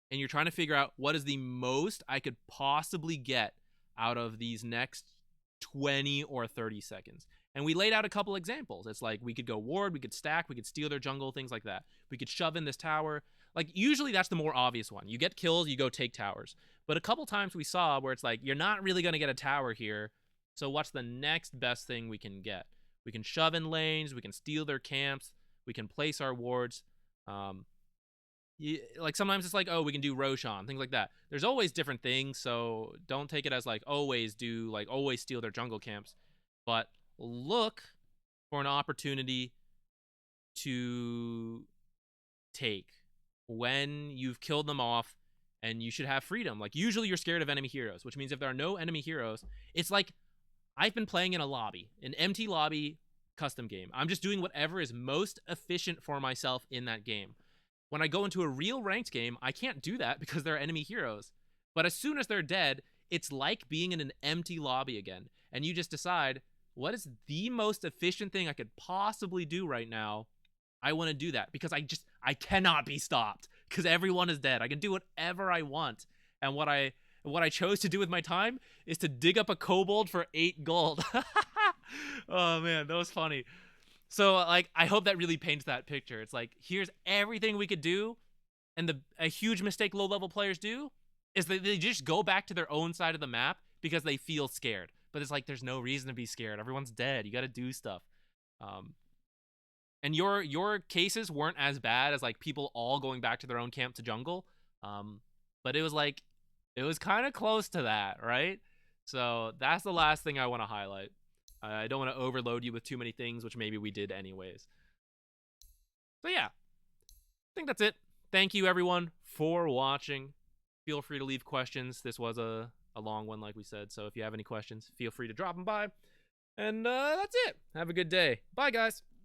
And you're trying to figure out what is the most I could possibly get out of these next 20 or 30 seconds. And we laid out a couple examples. It's like we could go ward, we could stack, we could steal their jungle, things like that. We could shove in this tower. Like usually that's the more obvious one. You get kills, you go take towers. But a couple times we saw where it's like, you're not really going to get a tower here. So what's the next best thing we can get? We can shove in lanes, we can steal their camps, we can place our wards. Like sometimes it's like, oh, we can do Roshan, things like that. There's always different things, so don't take it as like always steal their jungle camps, but look for an opportunity to take when you've killed them off and you should have freedom. Like usually you're scared of enemy heroes, which means if there are no enemy heroes, it's like I've been playing in a lobby, an empty lobby custom game. I'm just doing whatever is most efficient for myself in that game. When I go into a real ranked game, I can't do that because there are enemy heroes. But as soon as they're dead, it's like being in an empty lobby again. And you just decide, what is the most efficient thing I could possibly do right now? I want to do that because I cannot be stopped because everyone is dead. I can do whatever I want. And what I chose to do with my time is to dig up a kobold for 8 gold. Oh man, that was funny. So, like, I hope that really paints that picture. It's like, here's everything we could do, and a huge mistake low-level players do is that they just go back to their own side of the map because they feel scared. But it's like, there's no reason to be scared. Everyone's dead. You got to do stuff. And your cases weren't as bad as, like, people all going back to their own camp to jungle. But it was, like, it was kind of close to that, right? So, that's the last thing I want to highlight. I don't want to overload you with too many things, which maybe we did anyways. So yeah, I think that's it. Thank you everyone for watching. Feel free to leave questions. This was a long one, like we said. So if you have any questions, feel free to drop them by. And that's it. Have a good day. Bye, guys.